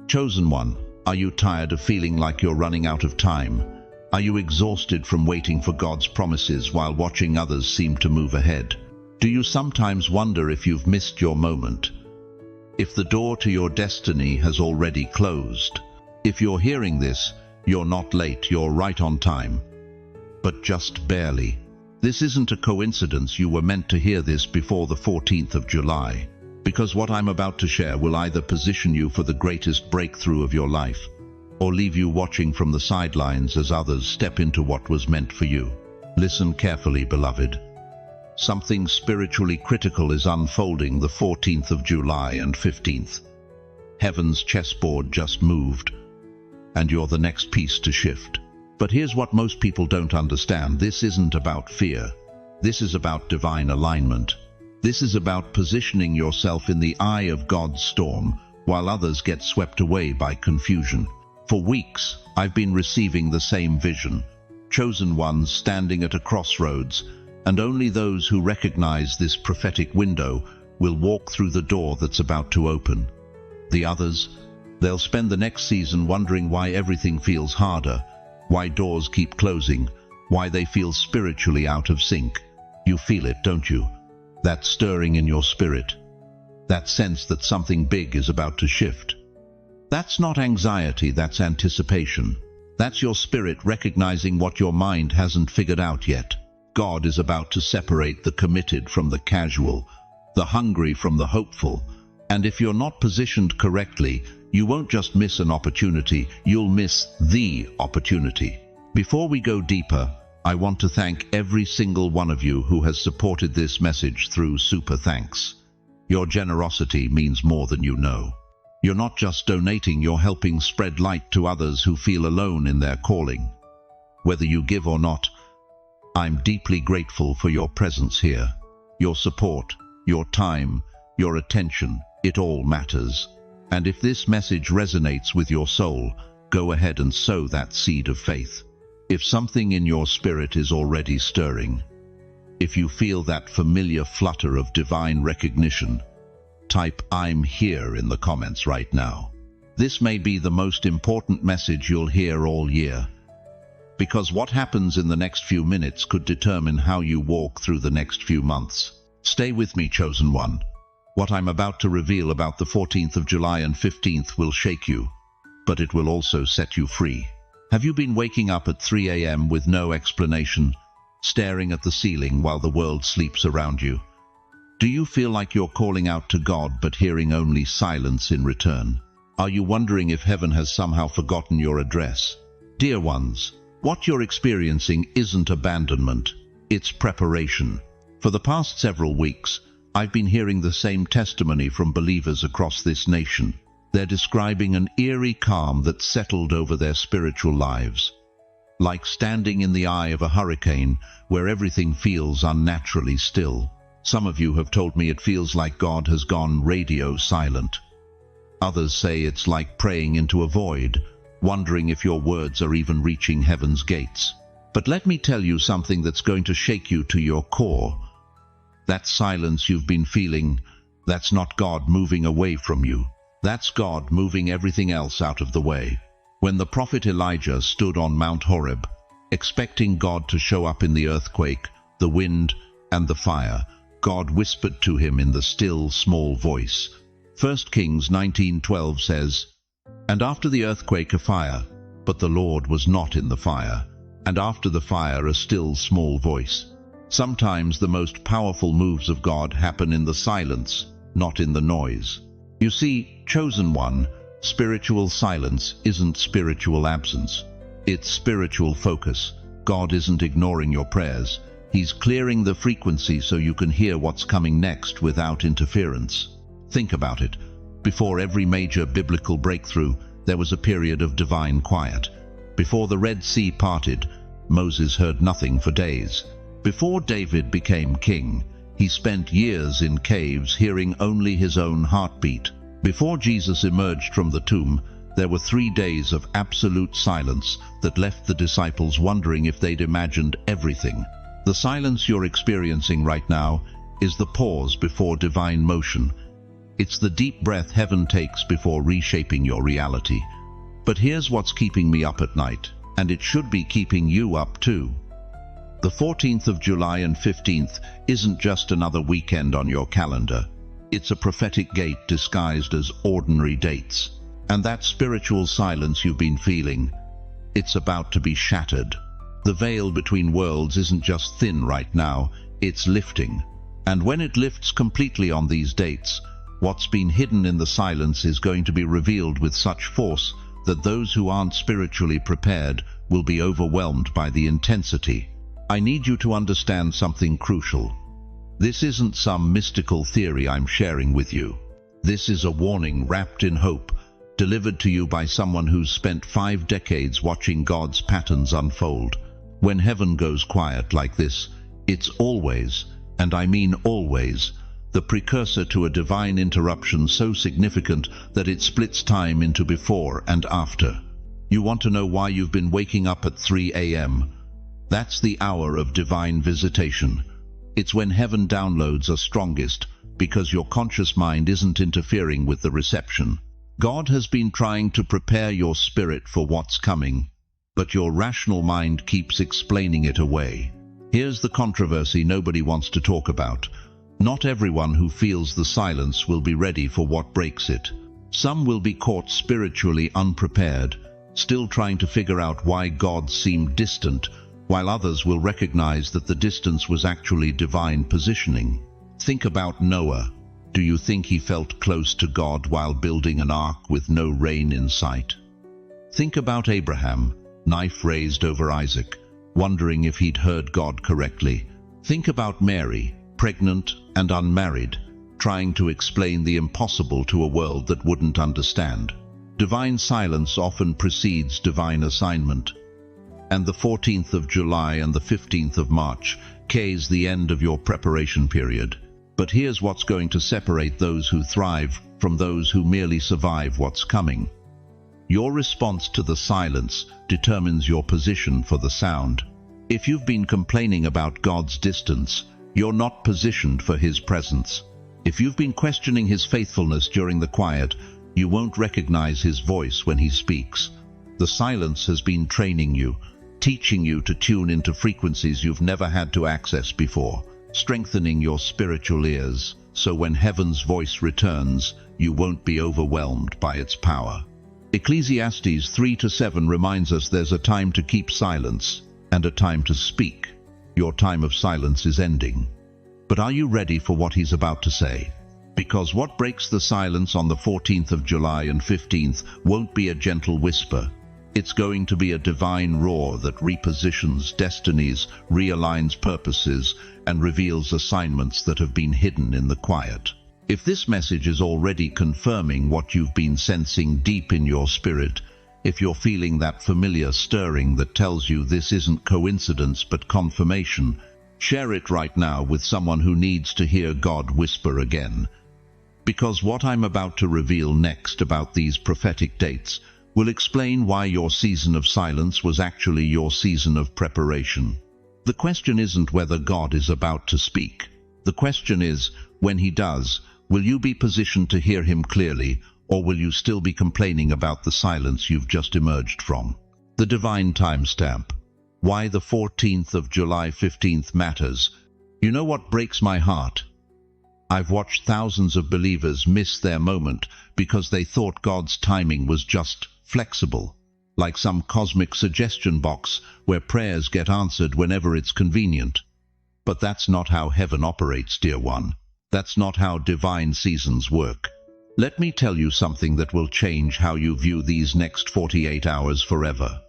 Chosen one, are you tired of feeling like you're running out of time? Are you exhausted from waiting for God's promises while watching others seem to move ahead? Do you sometimes wonder if you've missed your moment? If the door to your destiny has already closed? If you're hearing this, you're not late, you're right on time. But just barely. This isn't a coincidence. You were meant to hear this before the 14th of July. Because what I'm about to share will either position you for the greatest breakthrough of your life, or leave you watching from the sidelines as others step into what was meant for you. Listen carefully, beloved. Something spiritually critical is unfolding the 14th of July and 15th. Heaven's chessboard just moved, and you're the next piece to shift. But here's what most people don't understand. This isn't about fear. This is about divine alignment. This is about positioning yourself in the eye of God's storm, while others get swept away by confusion. For weeks, I've been receiving the same vision. Chosen ones standing at a crossroads, and only those who recognize this prophetic window will walk through the door that's about to open. The others, they'll spend the next season wondering why everything feels harder, why doors keep closing, why they feel spiritually out of sync. You feel it, don't you? That stirring in your spirit. That sense that something big is about to shift. That's not anxiety, that's anticipation. That's your spirit recognizing what your mind hasn't figured out yet. God is about to separate the committed from the casual, the hungry from the hopeful. And if you're not positioned correctly, you won't just miss an opportunity, you'll miss the opportunity. Before we go deeper, I want to thank every single one of you who has supported this message through Super Thanks. Your generosity means more than you know. You're not just donating, you're helping spread light to others who feel alone in their calling. Whether you give or not, I'm deeply grateful for your presence here. Your support, your time, your attention, it all matters. And if this message resonates with your soul, go ahead and sow that seed of faith. If something in your spirit is already stirring, if you feel that familiar flutter of divine recognition, type "I'm here" in the comments right now. This may be the most important message you'll hear all year, because what happens in the next few minutes could determine how you walk through the next few months. Stay with me, chosen one. What I'm about to reveal about the 14th of July and 15th will shake you, but it will also set you free. Have you been waking up at 3 a.m. with no explanation, staring at the ceiling while the world sleeps around you? Do you feel like you're calling out to God but hearing only silence in return? Are you wondering if heaven has somehow forgotten your address? Dear ones, what you're experiencing isn't abandonment, it's preparation. For the past several weeks, I've been hearing the same testimony from believers across this nation. They're describing an eerie calm that settled over their spiritual lives, like standing in the eye of a hurricane where everything feels unnaturally still. Some of you have told me it feels like God has gone radio silent. Others say it's like praying into a void, wondering if your words are even reaching heaven's gates. But let me tell you something that's going to shake you to your core. That silence you've been feeling, that's not God moving away from you. That's God moving everything else out of the way. When the prophet Elijah stood on Mount Horeb, expecting God to show up in the earthquake, the wind, and the fire, God whispered to him in the still, small voice. 1 Kings 19:12 says, "And after the earthquake a fire, but the Lord was not in the fire, and after the fire a still, small voice." Sometimes the most powerful moves of God happen in the silence, not in the noise. You see, chosen one, spiritual silence isn't spiritual absence. It's spiritual focus. God isn't ignoring your prayers. He's clearing the frequency so you can hear what's coming next without interference. Think about it. Before every major biblical breakthrough, there was a period of divine quiet. Before the Red Sea parted, Moses heard nothing for days. Before David became king, he spent years in caves hearing only his own heartbeat. Before Jesus emerged from the tomb, there were 3 days of absolute silence that left the disciples wondering if they'd imagined everything. The silence you're experiencing right now is the pause before divine motion. It's the deep breath heaven takes before reshaping your reality. But here's what's keeping me up at night, and it should be keeping you up too. The 14th of July and 15th isn't just another weekend on your calendar. It's a prophetic gate disguised as ordinary dates. And that spiritual silence you've been feeling, it's about to be shattered. The veil between worlds isn't just thin right now, it's lifting. And when it lifts completely on these dates, what's been hidden in the silence is going to be revealed with such force that those who aren't spiritually prepared will be overwhelmed by the intensity. I need you to understand something crucial. This isn't some mystical theory I'm sharing with you. This is a warning wrapped in hope, delivered to you by someone who's spent 5 decades watching God's patterns unfold. When heaven goes quiet like this, it's always, and I mean always, the precursor to a divine interruption so significant that it splits time into before and after. You want to know why you've been waking up at 3 a.m.? That's the hour of divine visitation. It's when heaven downloads are strongest, because your conscious mind isn't interfering with the reception. God has been trying to prepare your spirit for what's coming, but your rational mind keeps explaining it away. Here's the controversy nobody wants to talk about. Not everyone who feels the silence will be ready for what breaks it. Some will be caught spiritually unprepared, still trying to figure out why God seemed distant, while others will recognize that the distance was actually divine positioning. Think about Noah. Do you think he felt close to God while building an ark with no rain in sight? Think about Abraham, knife raised over Isaac, wondering if he'd heard God correctly. Think about Mary, pregnant and unmarried, trying to explain the impossible to a world that wouldn't understand. Divine silence often precedes divine assignment. And the 14th of July and the 15th of March is the end of your preparation period. But here's what's going to separate those who thrive from those who merely survive what's coming. Your response to the silence determines your position for the sound. If you've been complaining about God's distance, you're not positioned for His presence. If you've been questioning His faithfulness during the quiet, you won't recognize His voice when He speaks. The silence has been training you, teaching you to tune into frequencies you've never had to access before, strengthening your spiritual ears, so when heaven's voice returns, you won't be overwhelmed by its power. Ecclesiastes 3-7 reminds us there's a time to keep silence and a time to speak. Your time of silence is ending. But are you ready for what He's about to say? Because what breaks the silence on the 14th of July and 15th won't be a gentle whisper. It's going to be a divine roar that repositions destinies, realigns purposes, and reveals assignments that have been hidden in the quiet. If this message is already confirming what you've been sensing deep in your spirit, if you're feeling that familiar stirring that tells you this isn't coincidence but confirmation, share it right now with someone who needs to hear God whisper again. Because what I'm about to reveal next about these prophetic dates will explain why your season of silence was actually your season of preparation. The question isn't whether God is about to speak. The question is, when He does, will you be positioned to hear Him clearly, or will you still be complaining about the silence you've just emerged from? The divine timestamp. Why the 14th of July 15th matters. You know what breaks my heart? I've watched thousands of believers miss their moment because they thought God's timing was just flexible, like some cosmic suggestion box where prayers get answered whenever it's convenient. But that's not how heaven operates, dear one. That's not how divine seasons work. Let me tell you something that will change how you view these next 48 hours forever.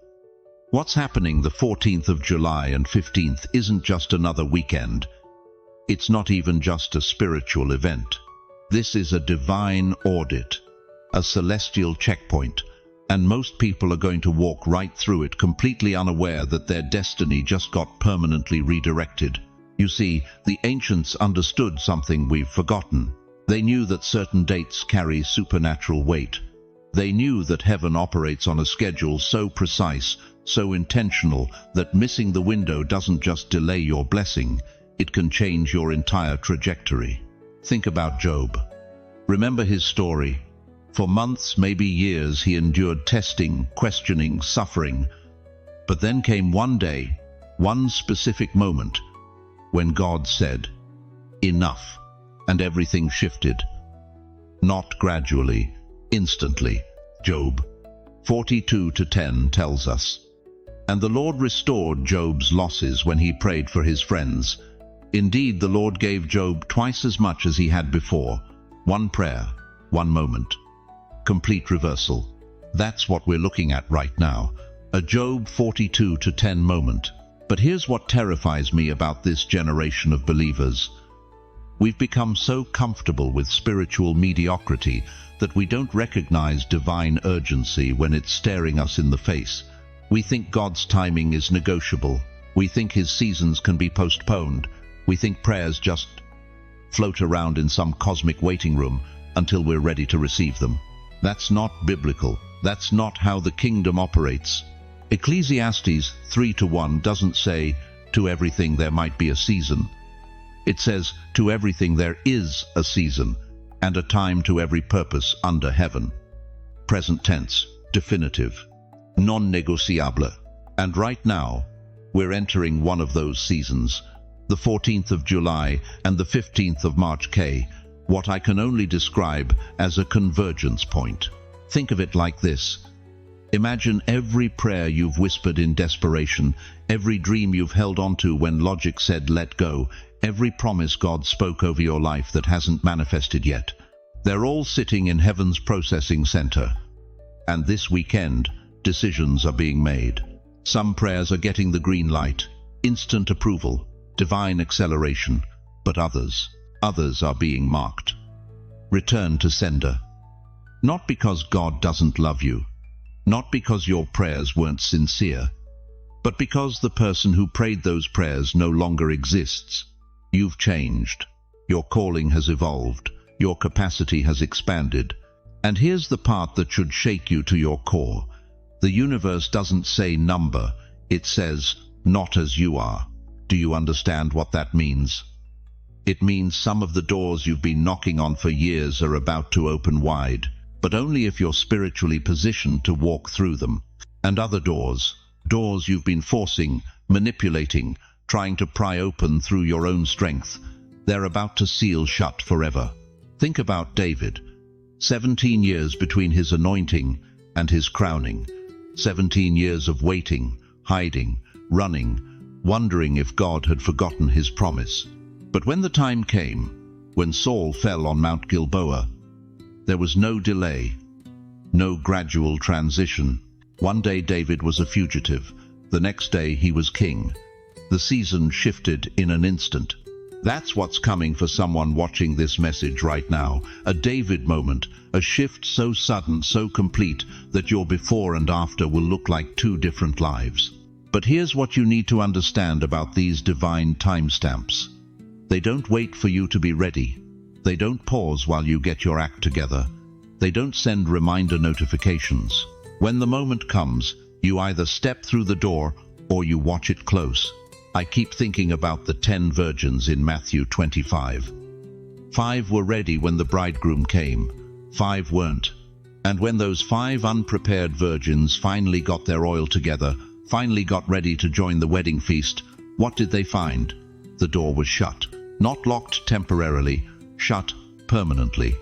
What's happening the 14th of July and 15th isn't just another weekend. It's not even just a spiritual event. This is a divine audit, a celestial checkpoint, and most people are going to walk right through it completely unaware that their destiny just got permanently redirected. You see, the ancients understood something we've forgotten. They knew that certain dates carry supernatural weight. They knew that heaven operates on a schedule so precise, so intentional, that missing the window doesn't just delay your blessing, it can change your entire trajectory. Think about Job. Remember his story. For months, maybe years, he endured testing, questioning, suffering. But then came one day, one specific moment, when God said, "Enough," and everything shifted. Not gradually, instantly. Job 42:10 tells us. And the Lord restored Job's losses when he prayed for his friends. Indeed, the Lord gave Job twice as much as he had before. One prayer, one moment. Complete reversal. That's what we're looking at right now. A Job 42:10 moment. But here's what terrifies me about this generation of believers. We've become so comfortable with spiritual mediocrity that we don't recognize divine urgency when it's staring us in the face. We think God's timing is negotiable. We think his seasons can be postponed. We think prayers just float around in some cosmic waiting room until we're ready to receive them. That's not biblical. That's not how the kingdom operates. Ecclesiastes 3:1 doesn't say, "To everything there might be a season." It says, "To everything there is a season, and a time to every purpose under heaven." Present tense, definitive, non-negociable. And right now, we're entering one of those seasons. The 14th of July and the 15th of March what I can only describe as a convergence point. Think of it like this. Imagine every prayer you've whispered in desperation, every dream you've held onto when logic said let go, every promise God spoke over your life that hasn't manifested yet. They're all sitting in heaven's processing center. And this weekend, decisions are being made. Some prayers are getting the green light, instant approval, divine acceleration, but others are being marked. Return to sender. Not because God doesn't love you, not because your prayers weren't sincere, but because the person who prayed those prayers no longer exists. You've changed. Your calling has evolved. Your capacity has expanded. And here's the part that should shake you to your core. The universe doesn't say number, it says, "Not as you are." Do you understand what that means? It means some of the doors you've been knocking on for years are about to open wide, but only if you're spiritually positioned to walk through them. And other doors you've been forcing, manipulating, trying to pry open through your own strength, they're about to seal shut forever. Think about David. 17 years between his anointing and his crowning. 17 years of waiting, hiding, running, wondering if God had forgotten his promise. But when the time came, when Saul fell on Mount Gilboa, there was no delay, no gradual transition. One day David was a fugitive, the next day he was king. The season shifted in an instant. That's what's coming for someone watching this message right now. A David moment, a shift so sudden, so complete, that your before and after will look like two different lives. But here's what you need to understand about these divine timestamps. They don't wait for you to be ready. They don't pause while you get your act together. They don't send reminder notifications. When the moment comes, you either step through the door or you watch it close. I keep thinking about the 10 virgins in Matthew 25. 5 were ready when the bridegroom came. 5 weren't. And when those 5 unprepared virgins finally got their oil together, finally got ready to join the wedding feast, what did they find? The door was shut. Not locked temporarily, shut permanently.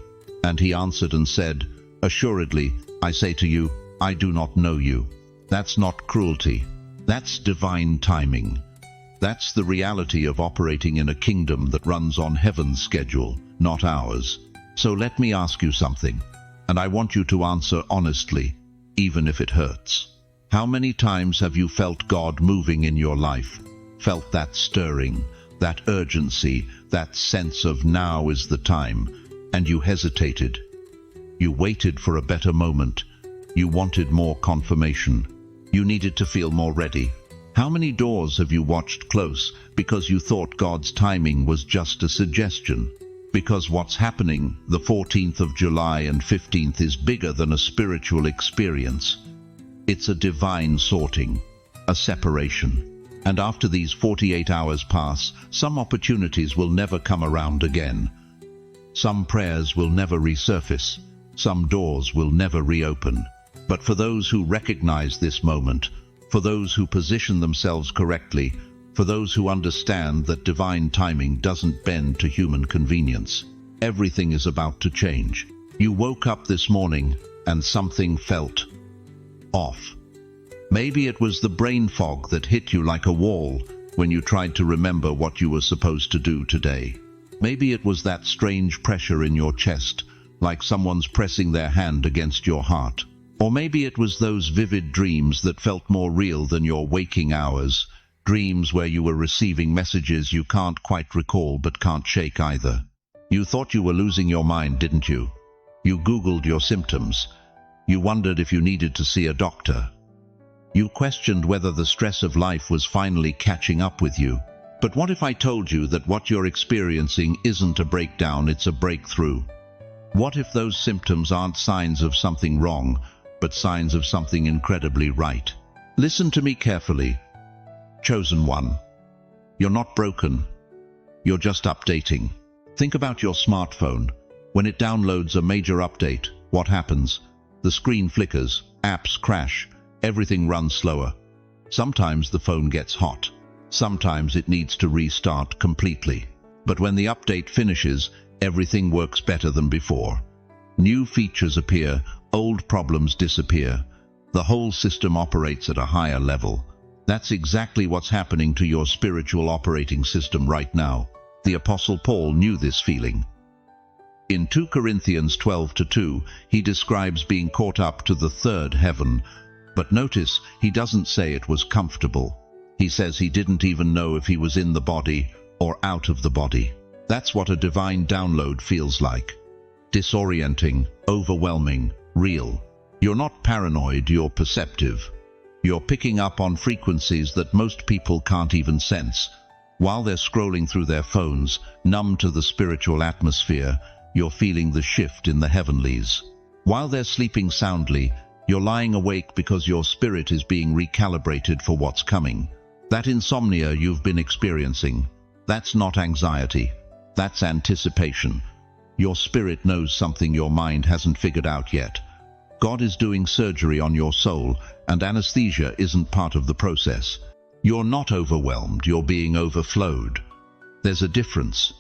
And he answered and said, "Assuredly, I say to you, I do not know you." That's not cruelty. That's divine timing. That's the reality of operating in a kingdom that runs on heaven's schedule, not ours. So let me ask you something, and I want you to answer honestly, even if it hurts. How many times have you felt God moving in your life? Felt that stirring, that urgency, that sense of now is the time, and you hesitated. You waited for a better moment. You wanted more confirmation. You needed to feel more ready. How many doors have you watched close because you thought God's timing was just a suggestion? Because what's happening the 14th of July and 15th is bigger than a spiritual experience. It's a divine sorting, a separation. And after these 48 hours pass, some opportunities will never come around again. Some prayers will never resurface. Some doors will never reopen. But for those who recognize this moment, for those who position themselves correctly, for those who understand that divine timing doesn't bend to human convenience, everything is about to change. You woke up this morning and something felt off. Maybe it was the brain fog that hit you like a wall when you tried to remember what you were supposed to do today. Maybe it was that strange pressure in your chest, like someone's pressing their hand against your heart. Or maybe it was those vivid dreams that felt more real than your waking hours, dreams where you were receiving messages you can't quite recall but can't shake either. You thought you were losing your mind, didn't you? You Googled your symptoms. You wondered if you needed to see a doctor. You questioned whether the stress of life was finally catching up with you. But what if I told you that what you're experiencing isn't a breakdown, it's a breakthrough? What if those symptoms aren't signs of something wrong, but signs of something incredibly right? Listen to me carefully. Chosen one. You're not broken. You're just updating. Think about your smartphone. When it downloads a major update, what happens? The screen flickers, apps crash, everything runs slower. Sometimes the phone gets hot. Sometimes it needs to restart completely. But when the update finishes, everything works better than before. New features appear, old problems disappear. The whole system operates at a higher level. That's exactly what's happening to your spiritual operating system right now. The Apostle Paul knew this feeling. In 2 Corinthians 12:2, he describes being caught up to the third heaven. But notice, he doesn't say it was comfortable. He says he didn't even know if he was in the body or out of the body. That's what a divine download feels like. Disorienting, overwhelming, real. You're not paranoid, you're perceptive. You're picking up on frequencies that most people can't even sense. While they're scrolling through their phones, numb to the spiritual atmosphere, you're feeling the shift in the heavenlies. While they're sleeping soundly, you're lying awake because your spirit is being recalibrated for what's coming. That insomnia you've been experiencing, that's not anxiety. That's anticipation. Your spirit knows something your mind hasn't figured out yet. God is doing surgery on your soul, and anesthesia isn't part of the process. You're not overwhelmed, you're being overflowed. There's a difference.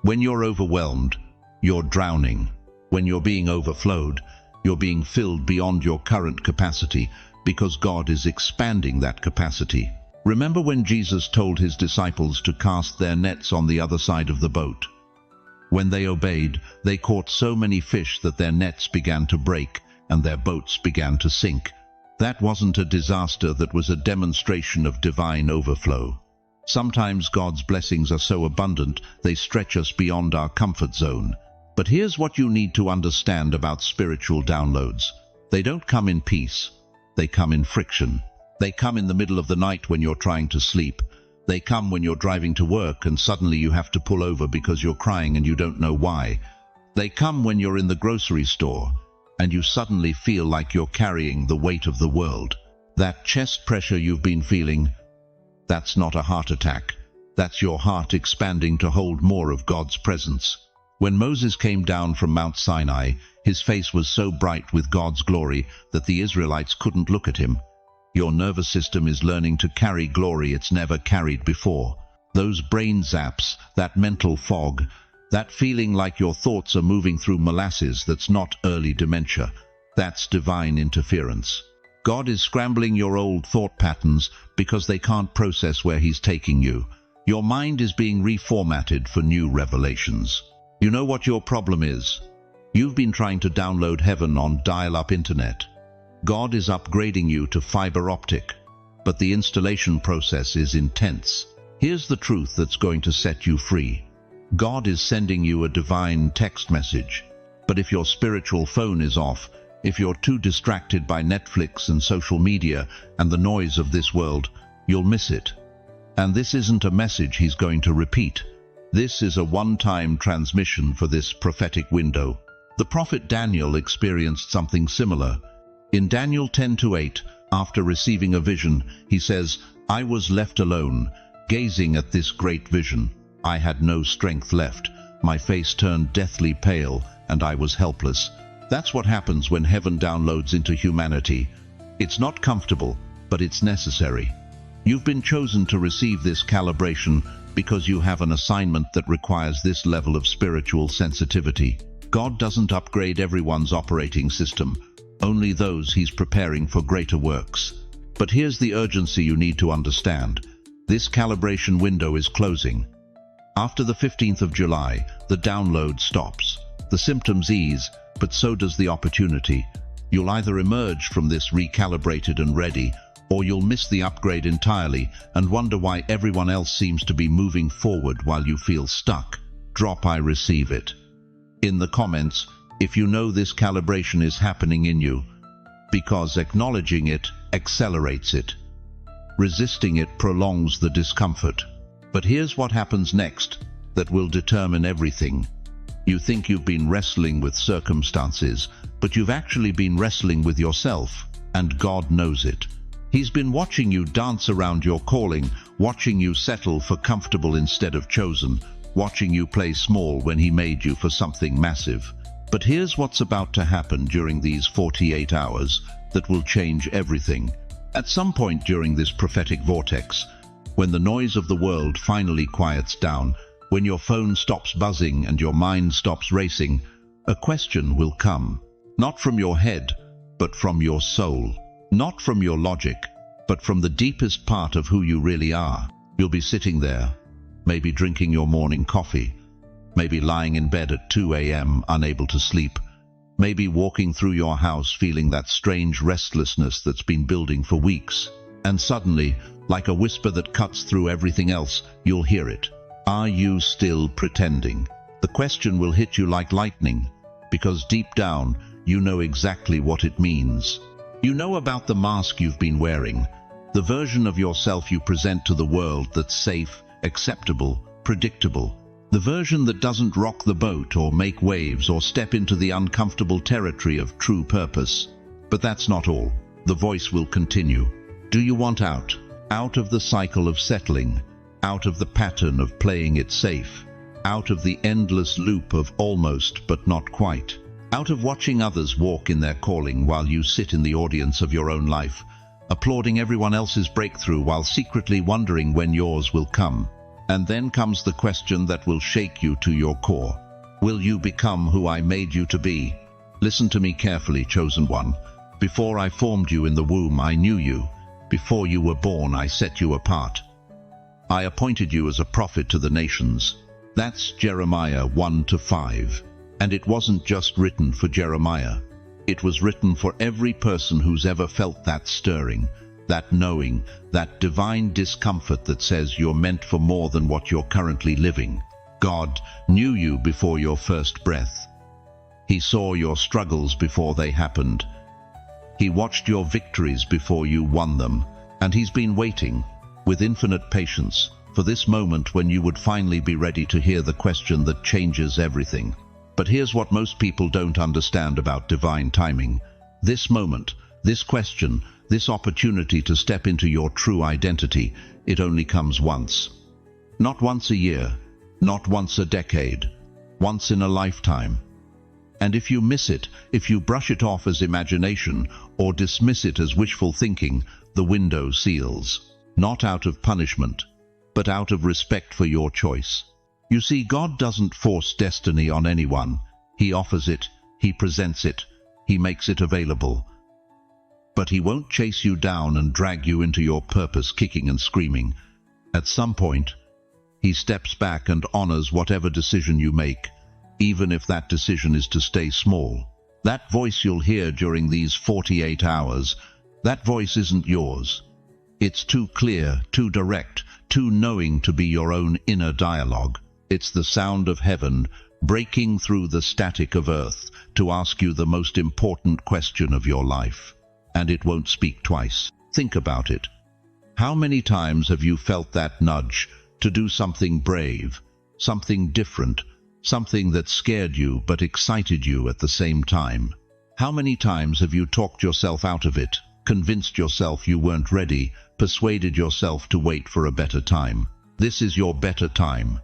When you're overwhelmed, you're drowning. When you're being overflowed, you're being filled beyond your current capacity, because God is expanding that capacity. Remember when Jesus told his disciples to cast their nets on the other side of the boat? When they obeyed, they caught so many fish that their nets began to break and their boats began to sink. That wasn't a disaster, that was a demonstration of divine overflow. Sometimes God's blessings are so abundant, they stretch us beyond our comfort zone. But here's what you need to understand about spiritual downloads. They don't come in peace. They come in friction. They come in the middle of the night when you're trying to sleep. They come when you're driving to work and suddenly you have to pull over because you're crying and you don't know why. They come when you're in the grocery store and you suddenly feel like you're carrying the weight of the world. That chest pressure you've been feeling, that's not a heart attack. That's your heart expanding to hold more of God's presence. When Moses came down from Mount Sinai, his face was so bright with God's glory that the Israelites couldn't look at him. Your nervous system is learning to carry glory it's never carried before. Those brain zaps, that mental fog, that feeling like your thoughts are moving through molasses, that's not early dementia. That's divine interference. God is scrambling your old thought patterns because they can't process where he's taking you. Your mind is being reformatted for new revelations. You know what your problem is? You've been trying to download heaven on dial-up internet. God is upgrading you to fiber optic, but the installation process is intense. Here's the truth that's going to set you free. God is sending you a divine text message, but if your spiritual phone is off, if you're too distracted by Netflix and social media and the noise of this world, you'll miss it. And this isn't a message he's going to repeat. This is a one-time transmission for this prophetic window. The prophet Daniel experienced something similar. In Daniel 10:8, after receiving a vision, he says, "I was left alone, gazing at this great vision. I had no strength left. My face turned deathly pale, and I was helpless. That's what happens when heaven downloads into humanity. It's not comfortable, but it's necessary. You've been chosen to receive this calibration because you have an assignment that requires this level of spiritual sensitivity. God doesn't upgrade everyone's operating system, only those He's preparing for greater works. But here's the urgency you need to understand. This calibration window is closing. After the 15th of July, the download stops. The symptoms ease, but so does the opportunity. You'll either emerge from this recalibrated and ready, or you'll miss the upgrade entirely and wonder why everyone else seems to be moving forward while you feel stuck. Drop "I receive it" in the comments if you know this calibration is happening in you, because acknowledging it accelerates it. Resisting it prolongs the discomfort. But here's what happens next that will determine everything. You think you've been wrestling with circumstances, but you've actually been wrestling with yourself, and God knows it. He's been watching you dance around your calling, watching you settle for comfortable instead of chosen, watching you play small when He made you for something massive. But here's what's about to happen during these 48 hours that will change everything. At some point during this prophetic vortex, when the noise of the world finally quiets down, when your phone stops buzzing and your mind stops racing, a question will come. Not from your head, but from your soul. Not from your logic, but from the deepest part of who you really are. You'll be sitting there, maybe drinking your morning coffee, maybe lying in bed at 2 a.m. unable to sleep, maybe walking through your house feeling that strange restlessness that's been building for weeks. And suddenly, like a whisper that cuts through everything else, you'll hear it. Are you still pretending? The question will hit you like lightning, because deep down, you know exactly what it means. You know about the mask you've been wearing, the version of yourself you present to the world that's safe, acceptable, predictable, the version that doesn't rock the boat or make waves or step into the uncomfortable territory of true purpose. But that's not all. The voice will continue. Do you want out? Out of the cycle of settling, out of the pattern of playing it safe, out of the endless loop of almost but not quite, out of watching others walk in their calling while you sit in the audience of your own life, applauding everyone else's breakthrough while secretly wondering when yours will come. And then comes the question that will shake you to your core. Will you become who I made you to be? Listen to me carefully, chosen one. Before I formed you in the womb, I knew you. Before you were born, I set you apart. I appointed you as a prophet to the nations. That's Jeremiah 1-5. And it wasn't just written for Jeremiah. It was written for every person who's ever felt that stirring, that knowing, that divine discomfort that says you're meant for more than what you're currently living. God knew you before your first breath. He saw your struggles before they happened. He watched your victories before you won them, and He's been waiting, with infinite patience, for this moment when you would finally be ready to hear the question that changes everything. But here's what most people don't understand about divine timing. This moment, this question, this opportunity to step into your true identity, it only comes once. Not once a year, not once a decade, once in a lifetime. And if you miss it, if you brush it off as imagination or dismiss it as wishful thinking, the window seals. Not out of punishment, but out of respect for your choice. You see, God doesn't force destiny on anyone. He offers it, He presents it, He makes it available. But He won't chase you down and drag you into your purpose kicking and screaming. At some point, He steps back and honors whatever decision you make, even if that decision is to stay small. That voice you'll hear during these 48 hours, that voice isn't yours. It's too clear, too direct, too knowing to be your own inner dialogue. It's the sound of heaven breaking through the static of earth to ask you the most important question of your life. And it won't speak twice. Think about it. How many times have you felt that nudge to do something brave, something different, something that scared you but excited you at the same time? How many times have you talked yourself out of it, convinced yourself you weren't ready, persuaded yourself to wait for a better time? This is your better time.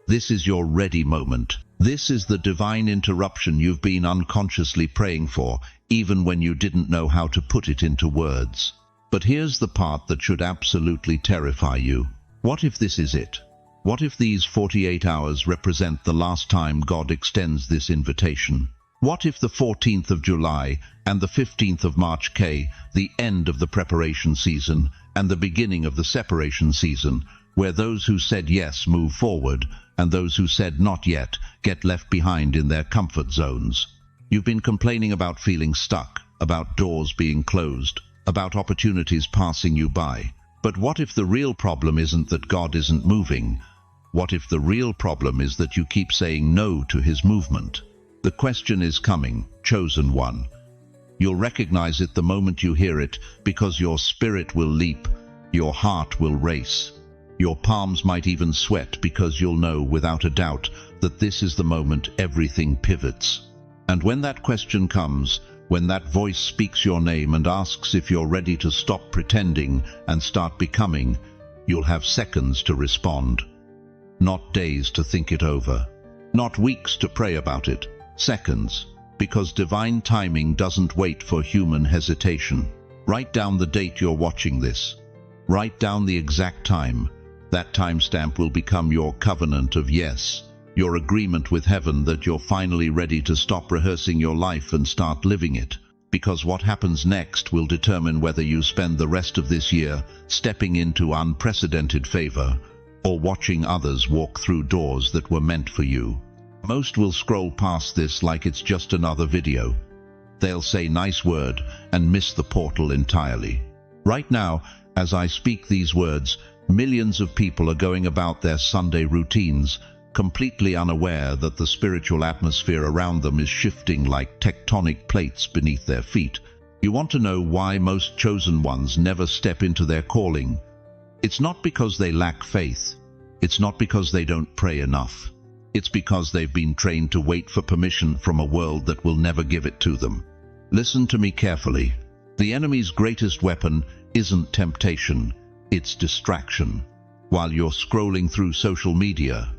This is your ready moment. This is the divine interruption you've been unconsciously praying for, even when you didn't know how to put it into words. But here's the part that should absolutely terrify you. What if this is it? What if these 48 hours represent the last time God extends this invitation? What if the 14th of July and the 15th of March the end of the preparation season and the beginning of the separation season, where those who said yes move forward and those who said not yet get left behind in their comfort zones? You've been complaining about feeling stuck, about doors being closed, about opportunities passing you by. But what if the real problem isn't that God isn't moving? What if the real problem is that you keep saying no to his movement? The question is coming, chosen one. You'll recognize it the moment you hear it, because your spirit will leap, your heart will race. Your palms might even sweat, because you'll know without a doubt that this is the moment everything pivots. And when that question comes, when that voice speaks your name and asks if you're ready to stop pretending and start becoming, you'll have seconds to respond. Not days to think it over. Not weeks to pray about it. Seconds. Because divine timing doesn't wait for human hesitation. Write down the date you're watching this. Write down the exact time. That timestamp will become your covenant of yes, your agreement with heaven that you're finally ready to stop rehearsing your life and start living it. Because what happens next will determine whether you spend the rest of this year stepping into unprecedented favor or watching others walk through doors that were meant for you. Most will scroll past this like it's just another video. They'll say nice word and miss the portal entirely. Right now, as I speak these words, millions of people are going about their Sunday routines, completely unaware that the spiritual atmosphere around them is shifting like tectonic plates beneath their feet. You want to know why most chosen ones never step into their calling? It's not because they lack faith. It's not because they don't pray enough. It's because they've been trained to wait for permission from a world that will never give it to them. Listen to me carefully. The enemy's greatest weapon isn't temptation, it's distraction. While you're scrolling through social media,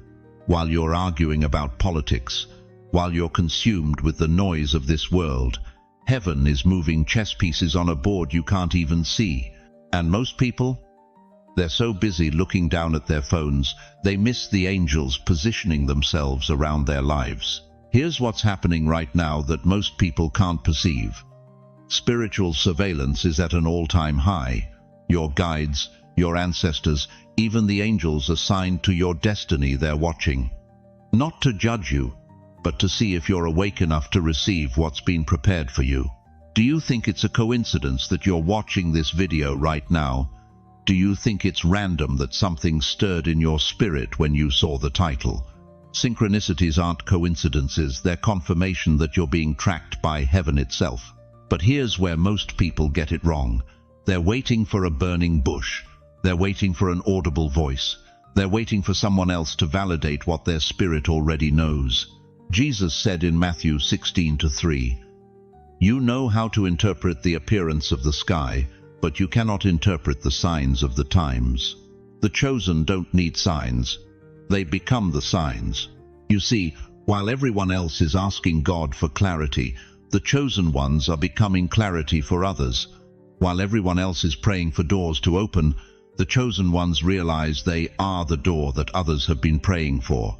while you're arguing about politics, while you're consumed with the noise of this world, heaven is moving chess pieces on a board you can't even see. And most people? They're so busy looking down at their phones, they miss the angels positioning themselves around their lives. Here's what's happening right now that most people can't perceive. Spiritual surveillance is at an all-time high. Your guides, your ancestors, even the angels assigned to your destiny, they're watching. Not to judge you, but to see if you're awake enough to receive what's been prepared for you. Do you think it's a coincidence that you're watching this video right now? Do you think it's random that something stirred in your spirit when you saw the title? Synchronicities aren't coincidences, they're confirmation that you're being tracked by heaven itself. But here's where most people get it wrong. They're waiting for a burning bush. They're waiting for an audible voice. They're waiting for someone else to validate what their spirit already knows. Jesus said in Matthew 16:3, "You know how to interpret the appearance of the sky, but you cannot interpret the signs of the times." The chosen don't need signs. They become the signs. You see, while everyone else is asking God for clarity, the chosen ones are becoming clarity for others. While everyone else is praying for doors to open, the chosen ones realize they are the door that others have been praying for.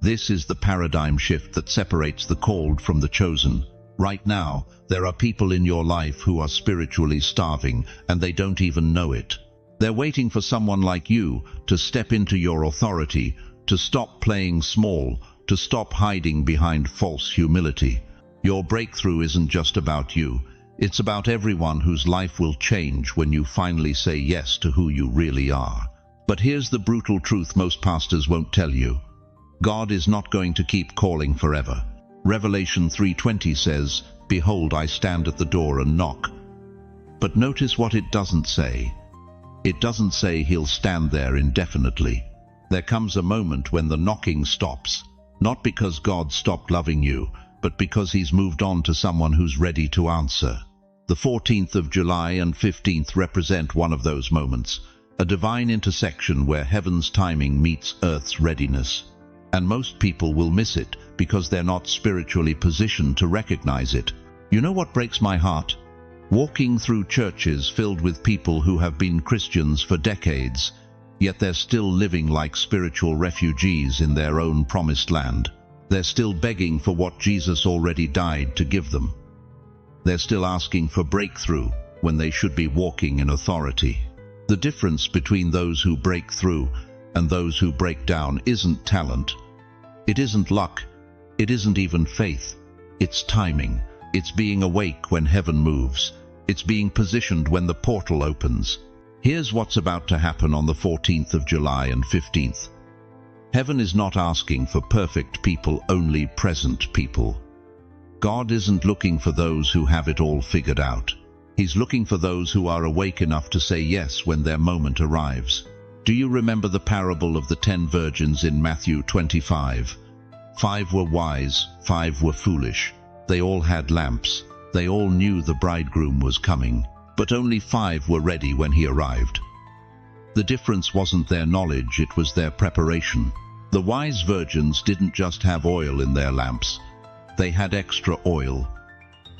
This is the paradigm shift that separates the called from the chosen. Right now, there are people in your life who are spiritually starving, and they don't even know it. They're waiting for someone like you to step into your authority, to stop playing small, to stop hiding behind false humility. Your breakthrough isn't just about you. It's about everyone whose life will change when you finally say yes to who you really are. But here's the brutal truth most pastors won't tell you. God is not going to keep calling forever. Revelation 3:20 says, "Behold, I stand at the door and knock." But notice what it doesn't say. It doesn't say he'll stand there indefinitely. There comes a moment when the knocking stops, not because God stopped loving you, but because he's moved on to someone who's ready to answer. The 14th of July and 15th represent one of those moments, a divine intersection where heaven's timing meets earth's readiness. And most people will miss it because they're not spiritually positioned to recognize it. You know what breaks my heart? Walking through churches filled with people who have been Christians for decades, yet they're still living like spiritual refugees in their own promised land. They're still begging for what Jesus already died to give them. They're still asking for breakthrough when they should be walking in authority. The difference between those who break through and those who break down isn't talent. It isn't luck. It isn't even faith. It's timing. It's being awake when heaven moves. It's being positioned when the portal opens. Here's what's about to happen on the 14th of July and 15th. Heaven is not asking for perfect people, only present people. God isn't looking for those who have it all figured out. He's looking for those who are awake enough to say yes when their moment arrives. Do you remember the parable of the 10 virgins in Matthew 25? 5 were wise, 5 were foolish. They all had lamps. They all knew the bridegroom was coming, but only 5 were ready when he arrived. The difference wasn't their knowledge, it was their preparation. The wise virgins didn't just have oil in their lamps. They had extra oil.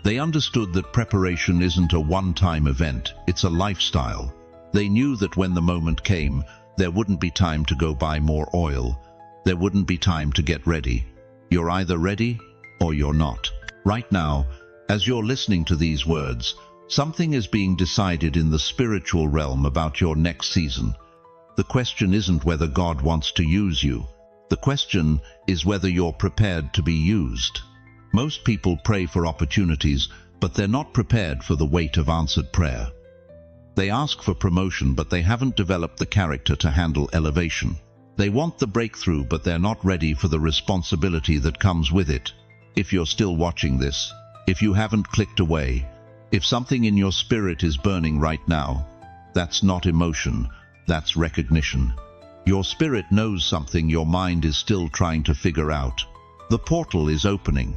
They understood that preparation isn't a one-time event, it's a lifestyle. They knew that when the moment came, there wouldn't be time to go buy more oil. There wouldn't be time to get ready. You're either ready or you're not. Right now, as you're listening to these words, something is being decided in the spiritual realm about your next season. The question isn't whether God wants to use you. The question is whether you're prepared to be used. Most people pray for opportunities, but they're not prepared for the weight of answered prayer. They ask for promotion, but they haven't developed the character to handle elevation. They want the breakthrough, but they're not ready for the responsibility that comes with it. If you're still watching this, if you haven't clicked away, if something in your spirit is burning right now, that's not emotion, that's recognition. Your spirit knows something your mind is still trying to figure out. The portal is opening.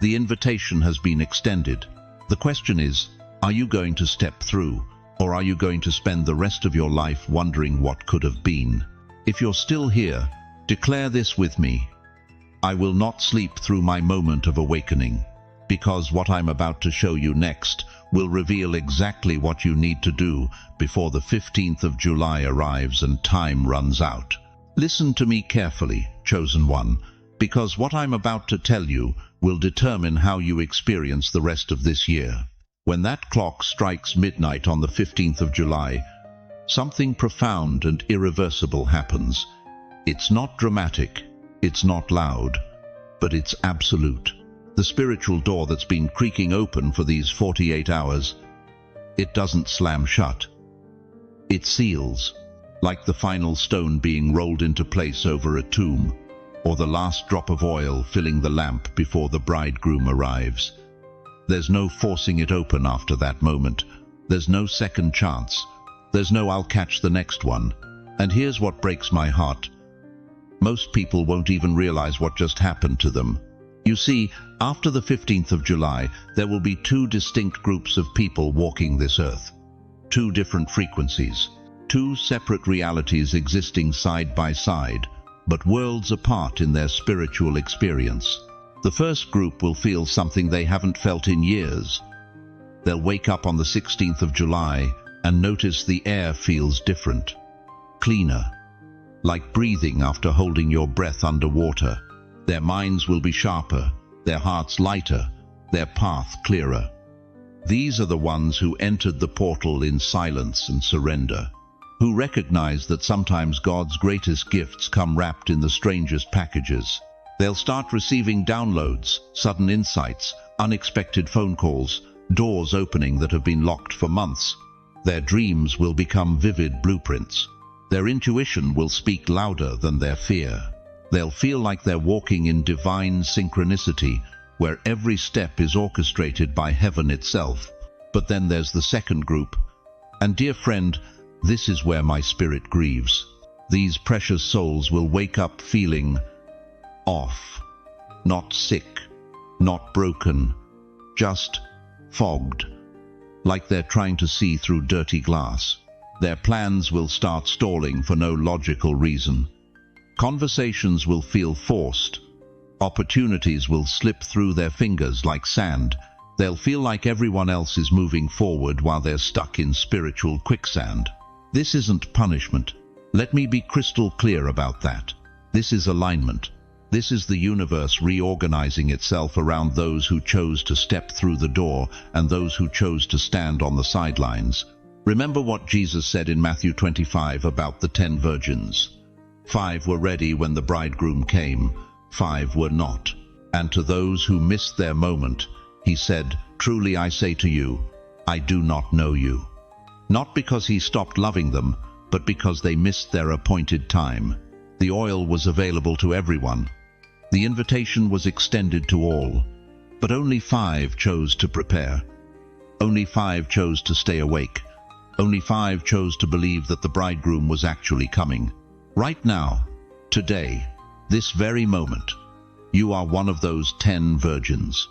The invitation has been extended. The question is, are you going to step through, or are you going to spend the rest of your life wondering what could have been? If you're still here, declare this with me. I will not sleep through my moment of awakening, because what I'm about to show you next will reveal exactly what you need to do before the 15th of July arrives and time runs out. Listen to me carefully, chosen one, because what I'm about to tell you will determine how you experience the rest of this year. When that clock strikes midnight on the 15th of July, something profound and irreversible happens. It's not dramatic, it's not loud, but it's absolute. The spiritual door that's been creaking open for these 48 hours, it doesn't slam shut. It seals, like the final stone being rolled into place over a tomb, or the last drop of oil filling the lamp before the bridegroom arrives. There's no forcing it open after that moment. There's no second chance. There's no "I'll catch the next one." And here's what breaks my heart. Most people won't even realize what just happened to them. You see, after the 15th of July, there will be 2 distinct groups of people walking this earth. 2 different frequencies. 2 separate realities existing side by side, but worlds apart in their spiritual experience. The first group will feel something they haven't felt in years. They'll wake up on the 16th of July and notice the air feels different, cleaner, like breathing after holding your breath underwater. Their minds will be sharper, their hearts lighter, their path clearer. These are the ones who entered the portal in silence and surrender, who recognize that sometimes God's greatest gifts come wrapped in the strangest packages. They'll start receiving downloads, sudden insights, unexpected phone calls, doors opening that have been locked for months. Their dreams will become vivid blueprints. Their intuition will speak louder than their fear. They'll feel like they're walking in divine synchronicity, where every step is orchestrated by heaven itself. But then there's the second group. And dear friend, this is where my spirit grieves. These precious souls will wake up feeling off, not sick, not broken, just fogged, like they're trying to see through dirty glass. Their plans will start stalling for no logical reason. Conversations will feel forced. Opportunities will slip through their fingers like sand. They'll feel like everyone else is moving forward while they're stuck in spiritual quicksand. This isn't punishment. Let me be crystal clear about that. This is alignment. This is the universe reorganizing itself around those who chose to step through the door and those who chose to stand on the sidelines. Remember what Jesus said in Matthew 25 about the 10 virgins. 5 were ready when the bridegroom came, 5 were not. And to those who missed their moment, he said, "Truly I say to you, I do not know you." Not because he stopped loving them, but because they missed their appointed time. The oil was available to everyone. The invitation was extended to all. But only 5 chose to prepare. Only 5 chose to stay awake. Only 5 chose to believe that the bridegroom was actually coming. Right now, today, this very moment, you are one of those 10 virgins.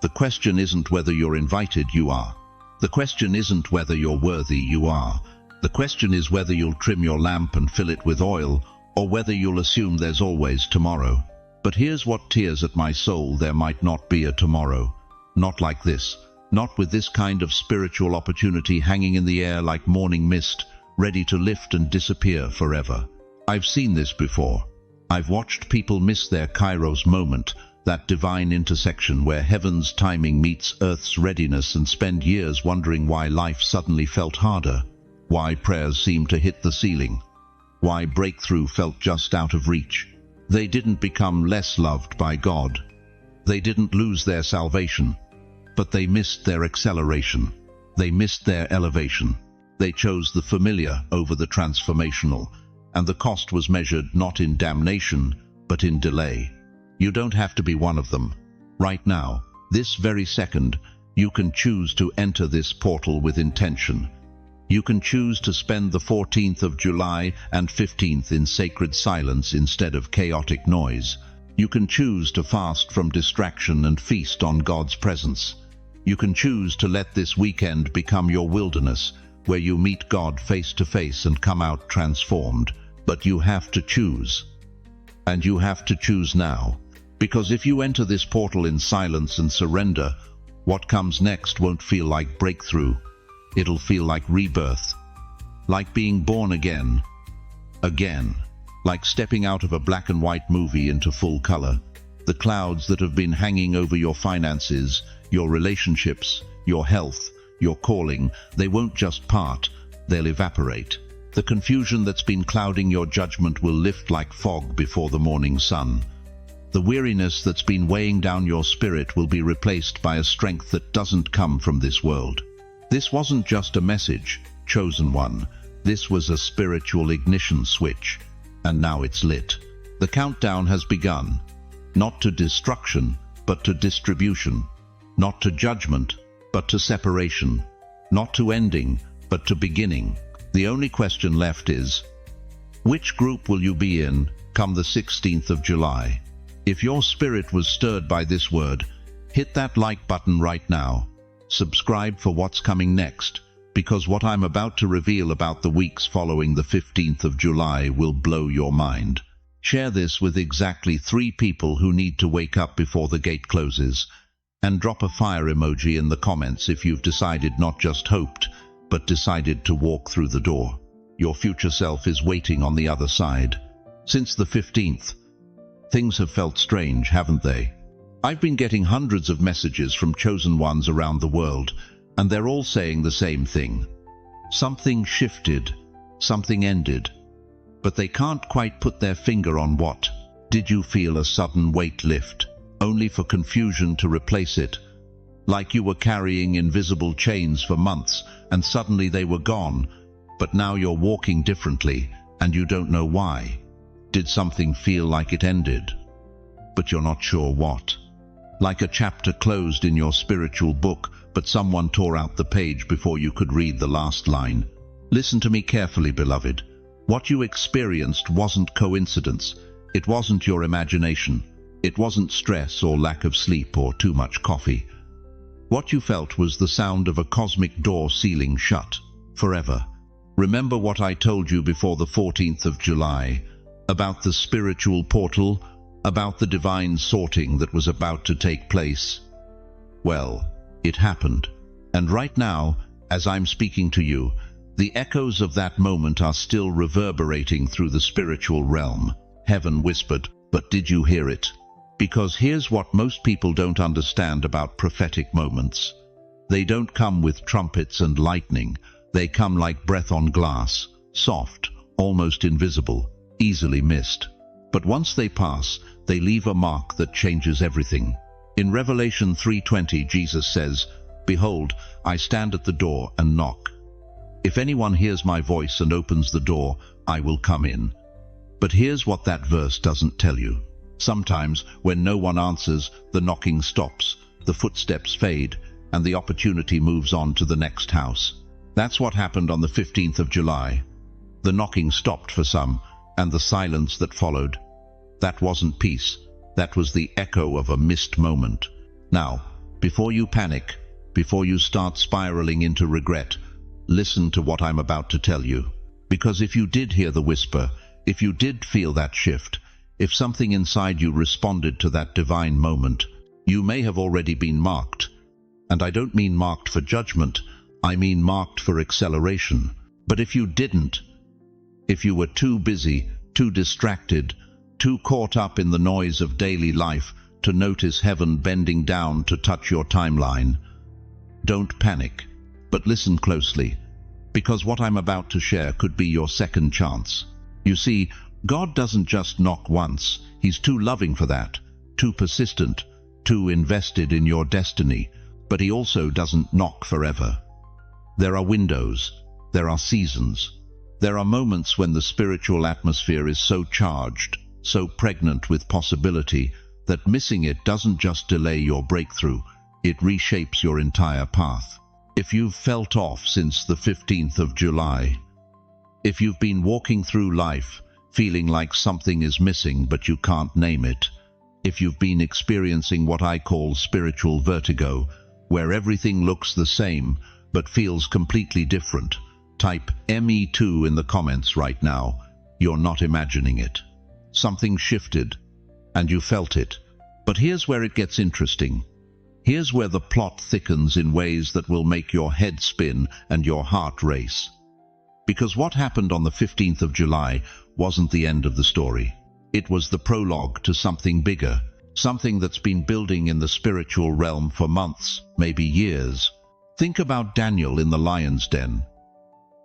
The question isn't whether you're invited, you are. The question isn't whether you're worthy, you are. The question is whether you'll trim your lamp and fill it with oil, or whether you'll assume there's always tomorrow. But here's what tears at my soul: there might not be a tomorrow. Not like this. Not with this kind of spiritual opportunity hanging in the air like morning mist, ready to lift and disappear forever. I've seen this before. I've watched people miss their Kairos moment, that divine intersection where heaven's timing meets earth's readiness, and spend years wondering why life suddenly felt harder, why prayers seemed to hit the ceiling, why breakthrough felt just out of reach. They didn't become less loved by God. They didn't lose their salvation, but they missed their acceleration. They missed their elevation. They chose the familiar over the transformational, and the cost was measured not in damnation, but in delay. You don't have to be one of them. Right now, this very second, you can choose to enter this portal with intention. You can choose to spend the 14th of July and 15th in sacred silence instead of chaotic noise. You can choose to fast from distraction and feast on God's presence. You can choose to let this weekend become your wilderness, where you meet God face to face and come out transformed. But you have to choose. And you have to choose now. Because if you enter this portal in silence and surrender, what comes next won't feel like breakthrough. It'll feel like rebirth. Like being born again. Again. Like stepping out of a black and white movie into full color. The clouds that have been hanging over your finances, your relationships, your health, your calling, they won't just part, they'll evaporate. The confusion that's been clouding your judgment will lift like fog before the morning sun. The weariness that's been weighing down your spirit will be replaced by a strength that doesn't come from this world. This wasn't just a message, chosen one. This was a spiritual ignition switch, and now it's lit. The countdown has begun, not to destruction, but to distribution, not to judgment, but to separation, not to ending, but to beginning. The only question left is, which group will you be in come the 16th of July? If your spirit was stirred by this word, hit that like button right now. Subscribe for what's coming next, because what I'm about to reveal about the weeks following the 15th of July will blow your mind. Share this with exactly 3 people who need to wake up before the gate closes, and drop a fire emoji in the comments if you've decided, not just hoped, but decided to walk through the door. Your future self is waiting on the other side. Since the 15th, things have felt strange, haven't they? I've been getting hundreds of messages from chosen ones around the world, and they're all saying the same thing. Something shifted, something ended, but they can't quite put their finger on what. Did you feel a sudden weight lift, only for confusion to replace it? Like you were carrying invisible chains for months, and suddenly they were gone, but now you're walking differently, and you don't know why. Did something feel like it ended, but you're not sure what? Like a chapter closed in your spiritual book, but someone tore out the page before you could read the last line. Listen to me carefully, beloved. What you experienced wasn't coincidence. It wasn't your imagination. It wasn't stress or lack of sleep or too much coffee. What you felt was the sound of a cosmic door sealing shut, forever. Remember what I told you before the 14th of July. about the spiritual portal, about the divine sorting that was about to take place. Well, it happened. And right now, as I'm speaking to you, the echoes of that moment are still reverberating through the spiritual realm. Heaven whispered, "But did you hear it?" Because here's what most people don't understand about prophetic moments. They don't come with trumpets and lightning. They come like breath on glass, soft, almost invisible, easily missed. But once they pass, they leave a mark that changes everything. In Revelation 3:20, Jesus says, "Behold, I stand at the door and knock. If anyone hears my voice and opens the door, I will come in." But here's what that verse doesn't tell you. Sometimes, when no one answers, the knocking stops, the footsteps fade, and the opportunity moves on to the next house. That's what happened on the 15th of July. The knocking stopped for some, and the silence that followed. That wasn't peace. That was the echo of a missed moment. Now, before you panic, before you start spiraling into regret, listen to what I'm about to tell you. Because if you did hear the whisper, if you did feel that shift, if something inside you responded to that divine moment, you may have already been marked. And I don't mean marked for judgment, I mean marked for acceleration. But if you didn't, if you were too busy, too distracted, too caught up in the noise of daily life to notice heaven bending down to touch your timeline, don't panic, but listen closely, because what I'm about to share could be your second chance. You see, God doesn't just knock once. He's too loving for that, too persistent, too invested in your destiny, but he also doesn't knock forever. There are windows, there are seasons, there are moments when the spiritual atmosphere is so charged, so pregnant with possibility, that missing it doesn't just delay your breakthrough, it reshapes your entire path. If you've felt off since the 15th of July, if you've been walking through life feeling like something is missing but you can't name it, if you've been experiencing what I call spiritual vertigo, where everything looks the same but feels completely different, type ME2 in the comments right now. You're not imagining it. Something shifted, and you felt it. But here's where it gets interesting. Here's where the plot thickens in ways that will make your head spin and your heart race. Because what happened on the 15th of July wasn't the end of the story. It was the prologue to something bigger, something that's been building in the spiritual realm for months, maybe years. Think about Daniel in the lion's den.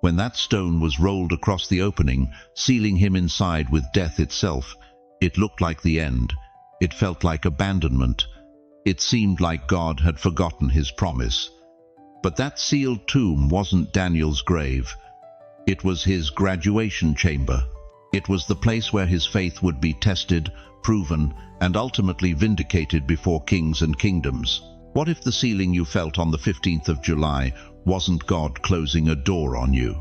When that stone was rolled across the opening, sealing him inside with death itself, it looked like the end. It felt like abandonment. It seemed like God had forgotten his promise. But that sealed tomb wasn't Daniel's grave. It was his graduation chamber. It was the place where his faith would be tested, proven, and ultimately vindicated before kings and kingdoms. What if the sealing you felt on the 15th of July wasn't God closing a door on you?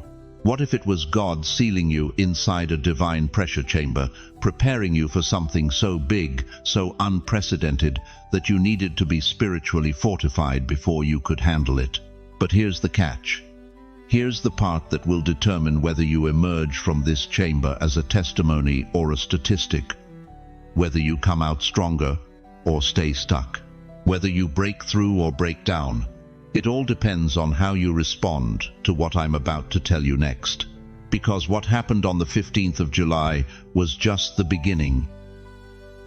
What if it was God sealing you inside a divine pressure chamber, preparing you for something so big, so unprecedented, that you needed to be spiritually fortified before you could handle it? But here's the catch. Here's the part that will determine whether you emerge from this chamber as a testimony or a statistic, whether you come out stronger or stay stuck, whether you break through or break down. It all depends on how you respond to what I'm about to tell you next. Because what happened on the 15th of July was just the beginning.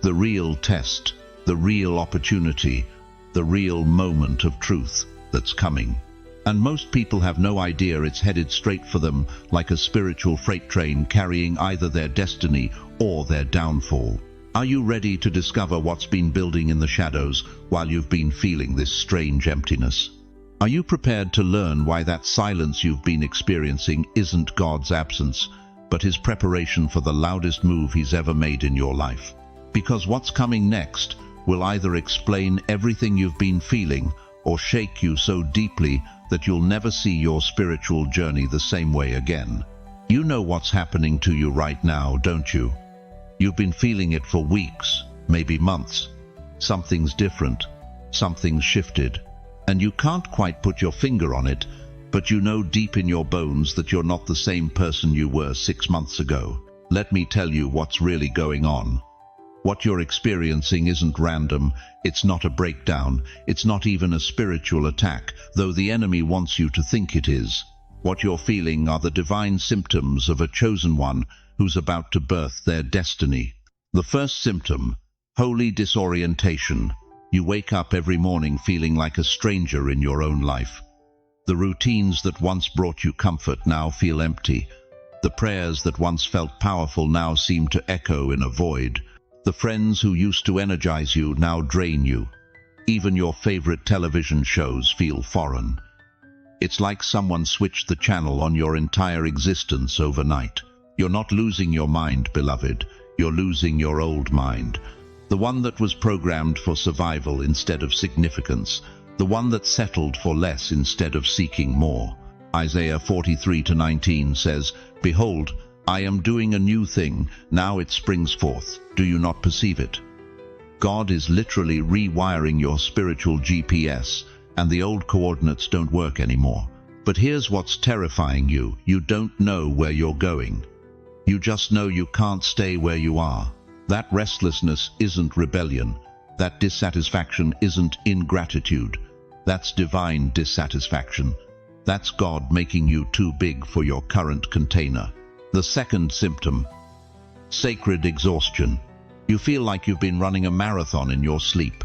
The real test, the real opportunity, the real moment of truth that's coming. And most people have no idea it's headed straight for them like a spiritual freight train carrying either their destiny or their downfall. Are you ready to discover what's been building in the shadows while you've been feeling this strange emptiness? Are you prepared to learn why that silence you've been experiencing isn't God's absence, but his preparation for the loudest move he's ever made in your life? Because what's coming next will either explain everything you've been feeling or shake you so deeply that you'll never see your spiritual journey the same way again. You know what's happening to you right now, don't you? You've been feeling it for weeks, maybe months. Something's different, something's shifted, and you can't quite put your finger on it, but you know deep in your bones that you're not the same person you were 6 months ago. Let me tell you what's really going on. What you're experiencing isn't random, it's not a breakdown, it's not even a spiritual attack, though the enemy wants you to think it is. What you're feeling are the divine symptoms of a chosen one who's about to birth their destiny. The first symptom, holy disorientation. You wake up every morning feeling like a stranger in your own life. The routines that once brought you comfort now feel empty. The prayers that once felt powerful now seem to echo in a void. The friends who used to energize you now drain you. Even your favorite television shows feel foreign. It's like someone switched the channel on your entire existence overnight. You're not losing your mind, beloved. You're losing your old mind. The one that was programmed for survival instead of significance. The one that settled for less instead of seeking more. Isaiah 43:19 says, "Behold, I am doing a new thing, now it springs forth. Do you not perceive it?" God is literally rewiring your spiritual GPS, and the old coordinates don't work anymore. But here's what's terrifying you. You don't know where you're going. You just know you can't stay where you are. That restlessness isn't rebellion. That dissatisfaction isn't ingratitude. That's divine dissatisfaction. That's God making you too big for your current container. The second symptom, sacred exhaustion. You feel like you've been running a marathon in your sleep.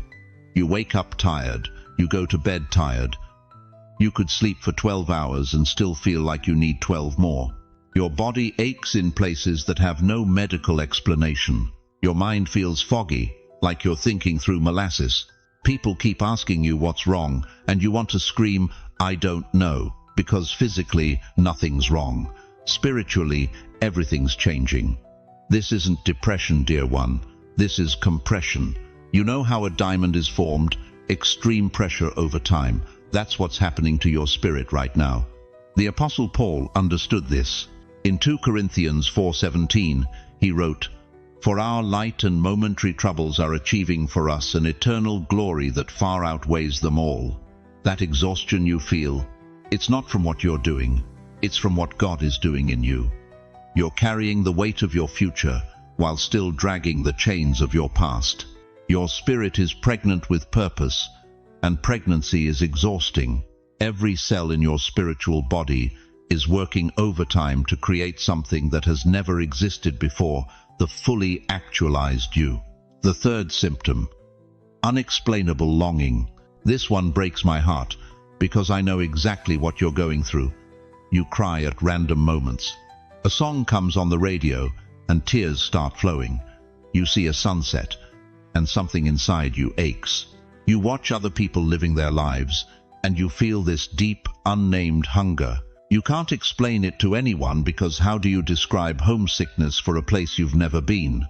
You wake up tired. You go to bed tired. You could sleep for 12 hours and still feel like you need 12 more. Your body aches in places that have no medical explanation. Your mind feels foggy, like you're thinking through molasses. People keep asking you what's wrong, and you want to scream, "I don't know," because physically, nothing's wrong. Spiritually, everything's changing. This isn't depression, dear one. This is compression. You know how a diamond is formed? Extreme pressure over time. That's what's happening to your spirit right now. The Apostle Paul understood this. In 2 Corinthians 4:17, he wrote, "For our light and momentary troubles are achieving for us an eternal glory that far outweighs them all." That exhaustion you feel, it's not from what you're doing, it's from what God is doing in you. You're carrying the weight of your future while still dragging the chains of your past. Your spirit is pregnant with purpose, and pregnancy is exhausting. Every cell in your spiritual body is working overtime to create something that has never existed before, the fully actualized you. The third symptom, unexplainable longing. This one breaks my heart, because I know exactly what you're going through. You cry at random moments. A song comes on the radio, and tears start flowing. You see a sunset, and something inside you aches. You watch other people living their lives, and you feel this deep, unnamed hunger. You can't explain it to anyone because how do you describe homesickness for a place you've never been?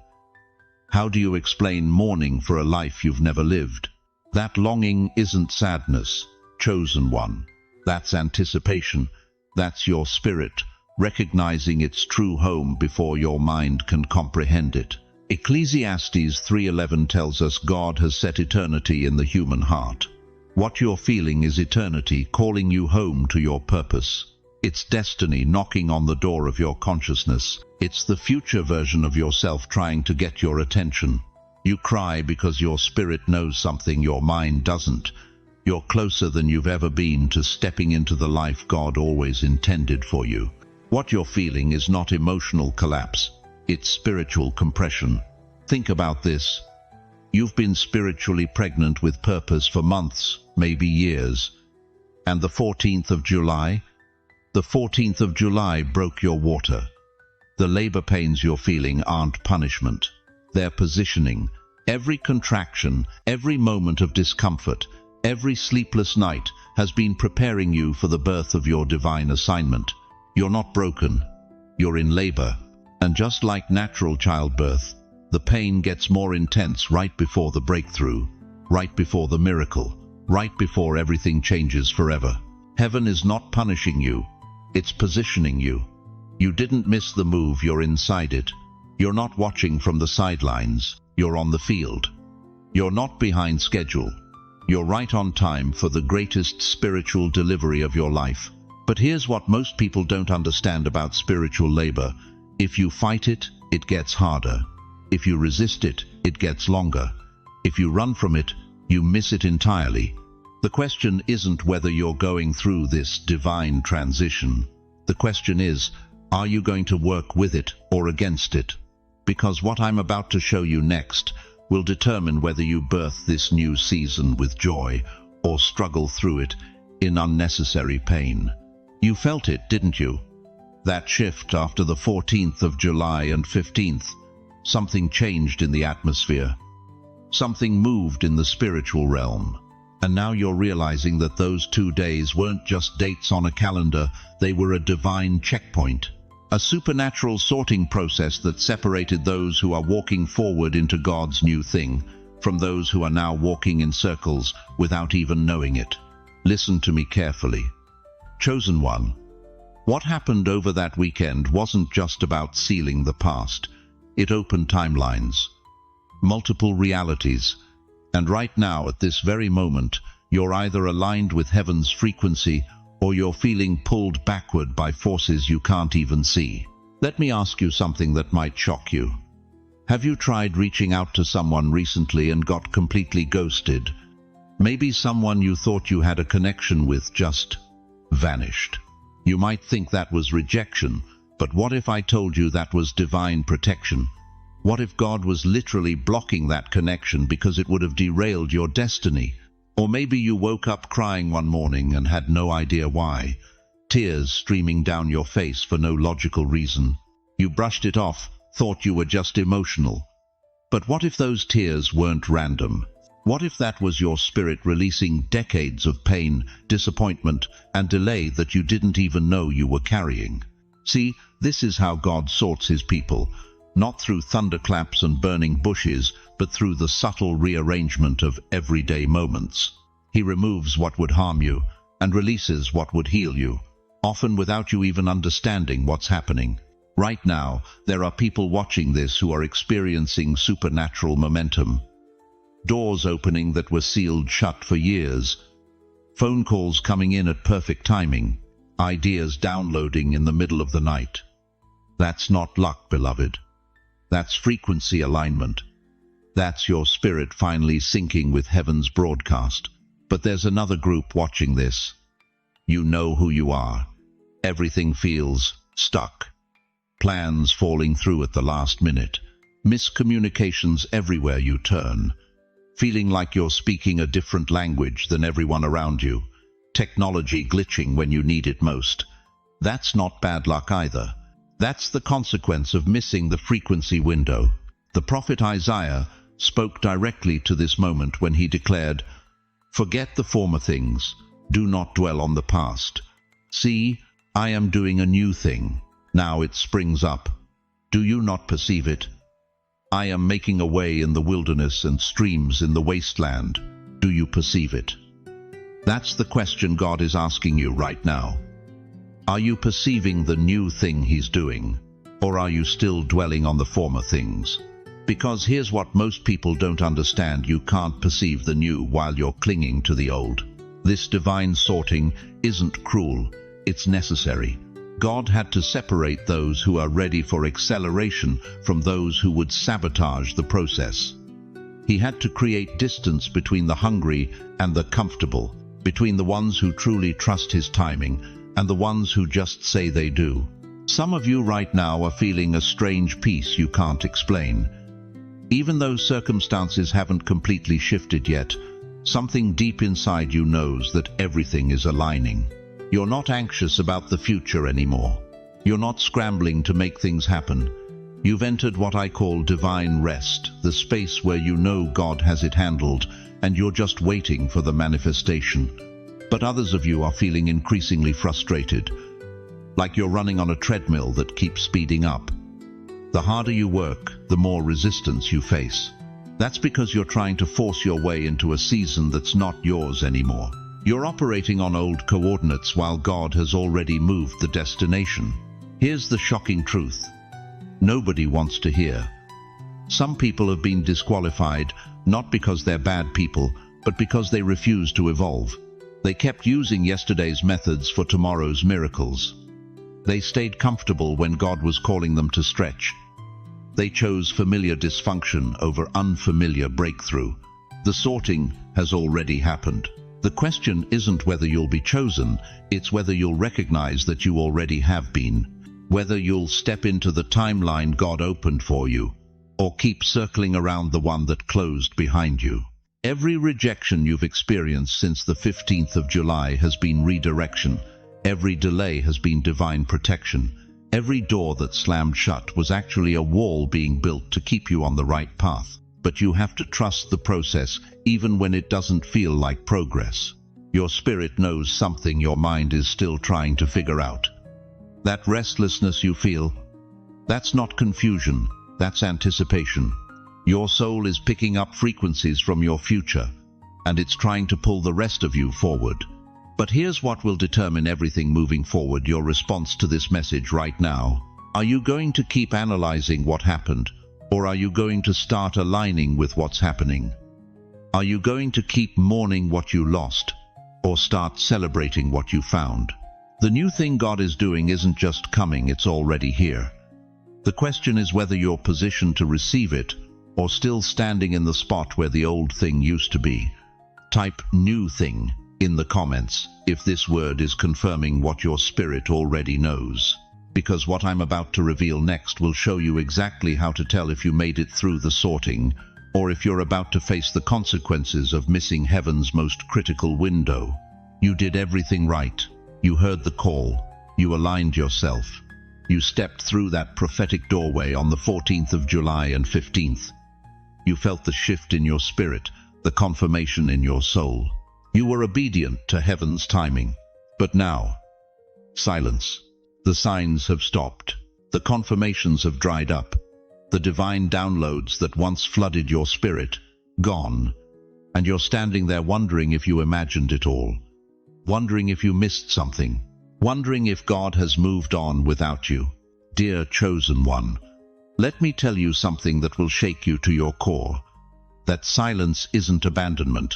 How do you explain mourning for a life you've never lived? That longing isn't sadness, chosen one. That's anticipation. That's your spirit, recognizing its true home before your mind can comprehend it. Ecclesiastes 3:11 tells us God has set eternity in the human heart. What you're feeling is eternity calling you home to your purpose. It's destiny knocking on the door of your consciousness. It's the future version of yourself trying to get your attention. You cry because your spirit knows something your mind doesn't. You're closer than you've ever been to stepping into the life God always intended for you. What you're feeling is not emotional collapse. It's spiritual compression. Think about this. You've been spiritually pregnant with purpose for months, maybe years. And the 14th of July broke your water. The labor pains you're feeling aren't punishment. They're positioning. Every contraction, every moment of discomfort, every sleepless night has been preparing you for the birth of your divine assignment. You're not broken. You're in labor. And just like natural childbirth, the pain gets more intense right before the breakthrough, right before the miracle, right before everything changes forever. Heaven is not punishing you. It's positioning you. You didn't miss the move, you're inside it. You're not watching from the sidelines. You're on the field. You're not behind schedule. You're right on time for the greatest spiritual delivery of your life. But here's what most people don't understand about spiritual labor. If you fight it, it gets harder. If you resist it, it gets longer. If you run from it, you miss it entirely. The question isn't whether you're going through this divine transition. The question is, are you going to work with it or against it? Because what I'm about to show you next will determine whether you birth this new season with joy or struggle through it in unnecessary pain. You felt it, didn't you? That shift after the 14th of July and 15th. Something changed in the atmosphere. Something moved in the spiritual realm. And now you're realizing that those 2 days weren't just dates on a calendar, they were a divine checkpoint. A supernatural sorting process that separated those who are walking forward into God's new thing from those who are now walking in circles without even knowing it. Listen to me carefully. Chosen one, what happened over that weekend wasn't just about sealing the past. It opened timelines, multiple realities, and right now, at this very moment, you're either aligned with heaven's frequency or you're feeling pulled backward by forces you can't even see. Let me ask you something that might shock you. Have you tried reaching out to someone recently and got completely ghosted? Maybe someone you thought you had a connection with just vanished. You might think that was rejection, but what if I told you that was divine protection? What if God was literally blocking that connection because it would have derailed your destiny? Or maybe you woke up crying one morning and had no idea why. Tears streaming down your face for no logical reason. You brushed it off, thought you were just emotional. But what if those tears weren't random? What if that was your spirit releasing decades of pain, disappointment, and delay that you didn't even know you were carrying? See, this is how God sorts his people. Not through thunderclaps and burning bushes, but through the subtle rearrangement of everyday moments. He removes what would harm you and releases what would heal you, often without you even understanding what's happening. Right now, there are people watching this who are experiencing supernatural momentum. Doors opening that were sealed shut for years. Phone calls coming in at perfect timing. Ideas downloading in the middle of the night. That's not luck, beloved. That's frequency alignment. That's your spirit finally syncing with heaven's broadcast. But there's another group watching this. You know who you are. Everything feels stuck. Plans falling through at the last minute. Miscommunications everywhere you turn. Feeling like you're speaking a different language than everyone around you. Technology glitching when you need it most. That's not bad luck either. That's the consequence of missing the frequency window. The prophet Isaiah spoke directly to this moment when he declared, "Forget the former things, do not dwell on the past. See, I am doing a new thing. Now it springs up. Do you not perceive it? I am making a way in the wilderness and streams in the wasteland. Do you perceive it?" That's the question God is asking you right now. Are you perceiving the new thing he's doing? Or are you still dwelling on the former things? Because here's what most people don't understand: you can't perceive the new while you're clinging to the old. This divine sorting isn't cruel, it's necessary. God had to separate those who are ready for acceleration from those who would sabotage the process. He had to create distance between the hungry and the comfortable, between the ones who truly trust his timing and the ones who just say they do. Some of you right now are feeling a strange peace you can't explain. Even though circumstances haven't completely shifted yet, something deep inside you knows that everything is aligning. You're not anxious about the future anymore. You're not scrambling to make things happen. You've entered what I call divine rest, the space where you know God has it handled, and you're just waiting for the manifestation. But others of you are feeling increasingly frustrated, like you're running on a treadmill that keeps speeding up. The harder you work, the more resistance you face. That's because you're trying to force your way into a season that's not yours anymore. You're operating on old coordinates while God has already moved the destination. Here's the shocking truth. Nobody wants to hear. Some people have been disqualified, not because they're bad people, but because they refuse to evolve. They kept using yesterday's methods for tomorrow's miracles. They stayed comfortable when God was calling them to stretch. They chose familiar dysfunction over unfamiliar breakthrough. The sorting has already happened. The question isn't whether you'll be chosen, it's whether you'll recognize that you already have been. Whether you'll step into the timeline God opened for you, or keep circling around the one that closed behind you. Every rejection you've experienced since the 15th of July has been redirection. Every delay has been divine protection. Every door that slammed shut was actually a wall being built to keep you on the right path. But you have to trust the process, even when it doesn't feel like progress. Your spirit knows something your mind is still trying to figure out. That restlessness you feel, that's not confusion, that's anticipation. Your soul is picking up frequencies from your future, and it's trying to pull the rest of you forward. But here's what will determine everything moving forward: your response to this message right now. Are you going to keep analyzing what happened, or are you going to start aligning with what's happening? Are you going to keep mourning what you lost, or start celebrating what you found? The new thing God is doing isn't just coming, it's already here. The question is whether you're positioned to receive it, or still standing in the spot where the old thing used to be. Type "new thing" in the comments if this word is confirming what your spirit already knows. Because what I'm about to reveal next will show you exactly how to tell if you made it through the sorting, or if you're about to face the consequences of missing heaven's most critical window. You did everything right. You heard the call. You aligned yourself. You stepped through that prophetic doorway on the 14th of July and 15th. You felt the shift in your spirit, the confirmation in your soul. You were obedient to heaven's timing. But now, silence. The signs have stopped. The confirmations have dried up. The divine downloads that once flooded your spirit, gone. And you're standing there wondering if you imagined it all. Wondering if you missed something. Wondering if God has moved on without you. Dear chosen one, let me tell you something that will shake you to your core. That silence isn't abandonment.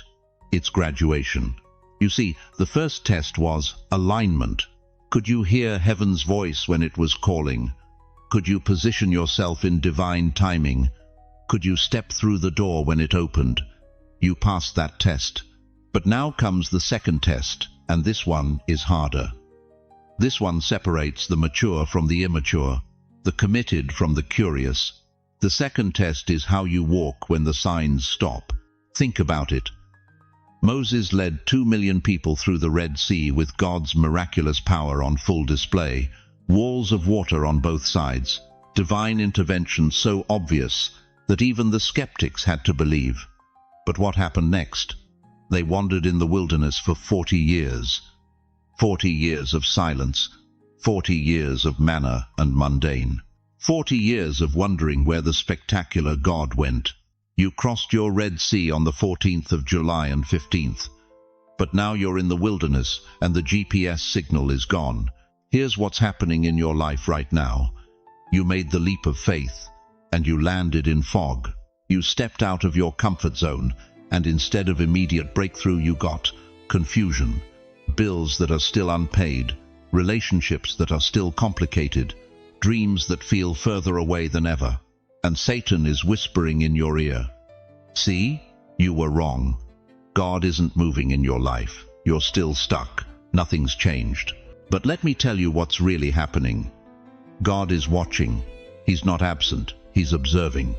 It's graduation. You see, the first test was alignment. Could you hear heaven's voice when it was calling? Could you position yourself in divine timing? Could you step through the door when it opened? You passed that test. But now comes the second test, and this one is harder. This one separates the mature from the immature, the committed from the curious. The second test is how you walk when the signs stop. Think about it. Moses led 2 million people through the Red Sea with God's miraculous power on full display, walls of water on both sides, divine intervention so obvious that even the skeptics had to believe. But what happened next? They wandered in the wilderness for 40 years. 40 years of silence, 40 years of manna and mundane. 40 years of wondering where the spectacular God went. You crossed your Red Sea on the 14th of July and 15th. But now you're in the wilderness and the GPS signal is gone. Here's what's happening in your life right now. You made the leap of faith and you landed in fog. You stepped out of your comfort zone, and instead of immediate breakthrough you got confusion, bills that are still unpaid, relationships that are still complicated, dreams that feel further away than ever. And Satan is whispering in your ear, "See, you were wrong. God isn't moving in your life. You're still stuck. Nothing's changed." But let me tell you what's really happening. God is watching. He's not absent. He's observing.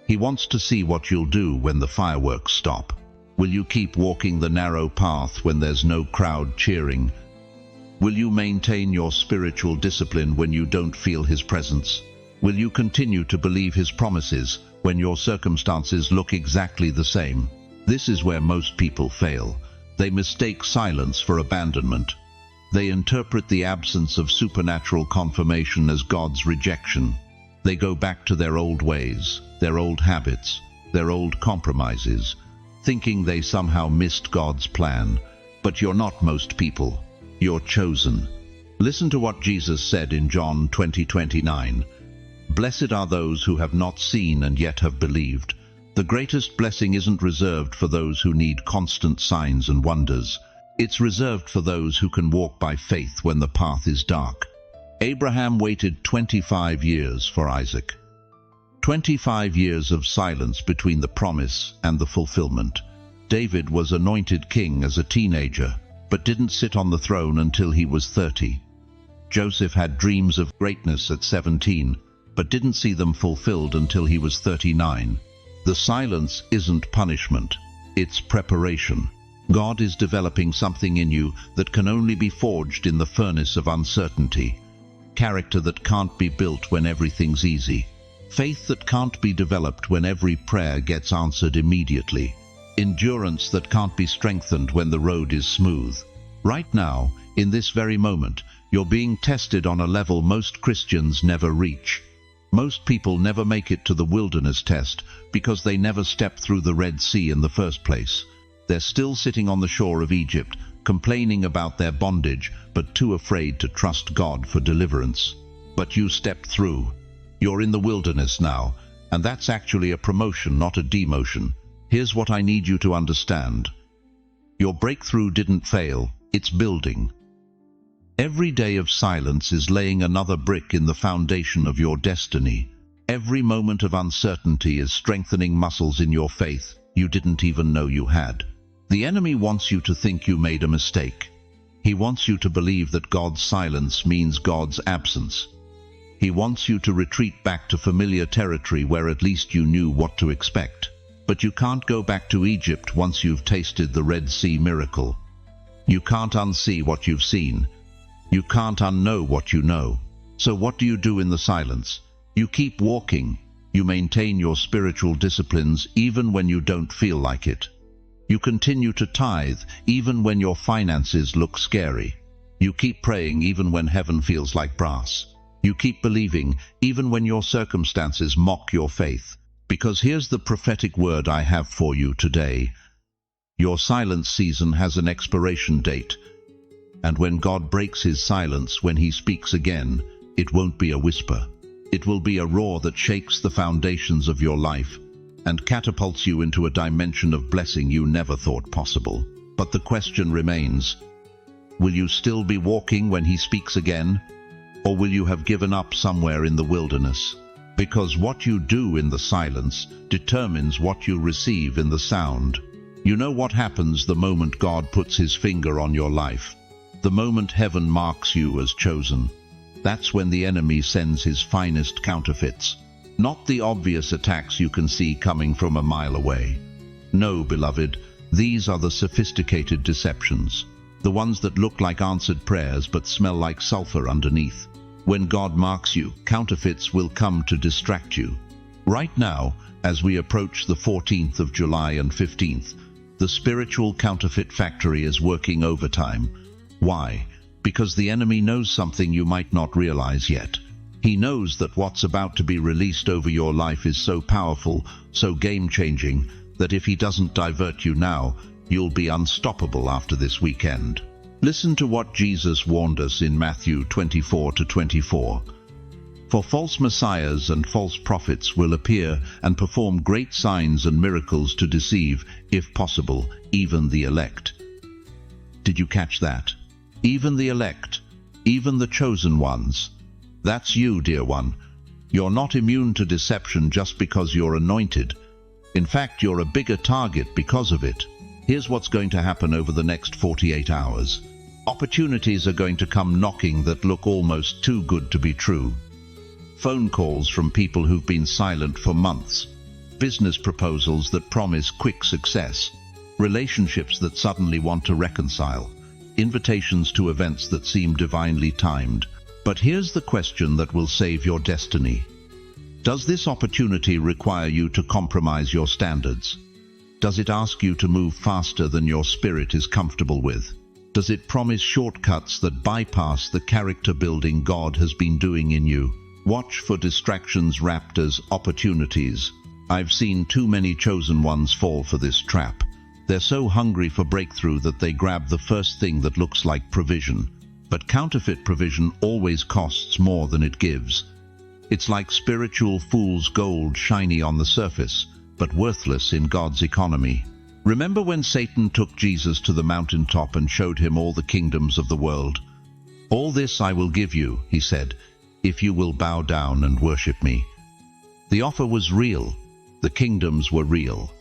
He wants to see what you'll do when the fireworks stop. Will you keep walking the narrow path when there's no crowd cheering? Will you maintain your spiritual discipline when you don't feel His presence? Will you continue to believe His promises when your circumstances look exactly the same? This is where most people fail. They mistake silence for abandonment. They interpret the absence of supernatural confirmation as God's rejection. They go back to their old ways, their old habits, their old compromises, thinking they somehow missed God's plan. But you're not most people. You're chosen. Listen to what Jesus said in John 20:29. "Blessed are those who have not seen and yet have believed." The greatest blessing isn't reserved for those who need constant signs and wonders. It's reserved for those who can walk by faith when the path is dark. Abraham waited 25 years for Isaac. 25 years of silence between the promise and the fulfillment. David was anointed king as a teenager, but didn't sit on the throne until he was 30. Joseph had dreams of greatness at 17, but didn't see them fulfilled until he was 39. The silence isn't punishment, it's preparation. God is developing something in you that can only be forged in the furnace of uncertainty. Character that can't be built when everything's easy. Faith that can't be developed when every prayer gets answered immediately. Endurance that can't be strengthened when the road is smooth. Right now, in this very moment, you're being tested on a level most Christians never reach. Most people never make it to the wilderness test because they never stepped through the Red Sea in the first place. They're still sitting on the shore of Egypt, complaining about their bondage, but too afraid to trust God for deliverance. But you stepped through. You're in the wilderness now, and that's actually a promotion, not a demotion. Here's what I need you to understand. Your breakthrough didn't fail, it's building. Every day of silence is laying another brick in the foundation of your destiny. Every moment of uncertainty is strengthening muscles in your faith you didn't even know you had. The enemy wants you to think you made a mistake. He wants you to believe that God's silence means God's absence. He wants you to retreat back to familiar territory where at least you knew what to expect. But you can't go back to Egypt once you've tasted the Red Sea miracle. You can't unsee what you've seen. You can't unknow what you know. So what do you do in the silence? You keep walking. You maintain your spiritual disciplines even when you don't feel like it. You continue to tithe even when your finances look scary. You keep praying even when heaven feels like brass. You keep believing even when your circumstances mock your faith. Because here's the prophetic word I have for you today. Your silence season has an expiration date. And when God breaks his silence, when he speaks again, it won't be a whisper. It will be a roar that shakes the foundations of your life and catapults you into a dimension of blessing you never thought possible. But the question remains, will you still be walking when he speaks again? Or will you have given up somewhere in the wilderness? Because what you do in the silence determines what you receive in the sound. You know what happens the moment God puts his finger on your life. The moment heaven marks you as chosen. That's when the enemy sends his finest counterfeits. Not the obvious attacks you can see coming from a mile away. No, beloved, these are the sophisticated deceptions. The ones that look like answered prayers but smell like sulfur underneath. When God marks you, counterfeits will come to distract you. Right now, as we approach the 14th of July and 15th, the spiritual counterfeit factory is working overtime. Why? Because the enemy knows something you might not realize yet. He knows that what's about to be released over your life is so powerful, so game-changing, that if he doesn't divert you now, you'll be unstoppable after this weekend. Listen to what Jesus warned us in Matthew 24:24. For false messiahs and false prophets will appear and perform great signs and miracles to deceive, if possible, even the elect. Did you catch that? Even the elect, even the chosen ones. That's you, dear one. You're not immune to deception just because you're anointed. In fact, you're a bigger target because of it. Here's what's going to happen over the next 48 hours. Opportunities are going to come knocking that look almost too good to be true. Phone calls from people who've been silent for months. Business proposals that promise quick success. Relationships that suddenly want to reconcile. Invitations to events that seem divinely timed. But here's the question that will save your destiny. Does this opportunity require you to compromise your standards? Does it ask you to move faster than your spirit is comfortable with? Does it promise shortcuts that bypass the character building God has been doing in you? Watch for distractions wrapped as opportunities. I've seen too many chosen ones fall for this trap. They're so hungry for breakthrough that they grab the first thing that looks like provision. But counterfeit provision always costs more than it gives. It's like spiritual fool's gold, shiny on the surface, but worthless in God's economy. Remember when Satan took Jesus to the mountaintop and showed him all the kingdoms of the world? All this I will give you, he said, if you will bow down and worship me. The offer was real, the kingdoms were real,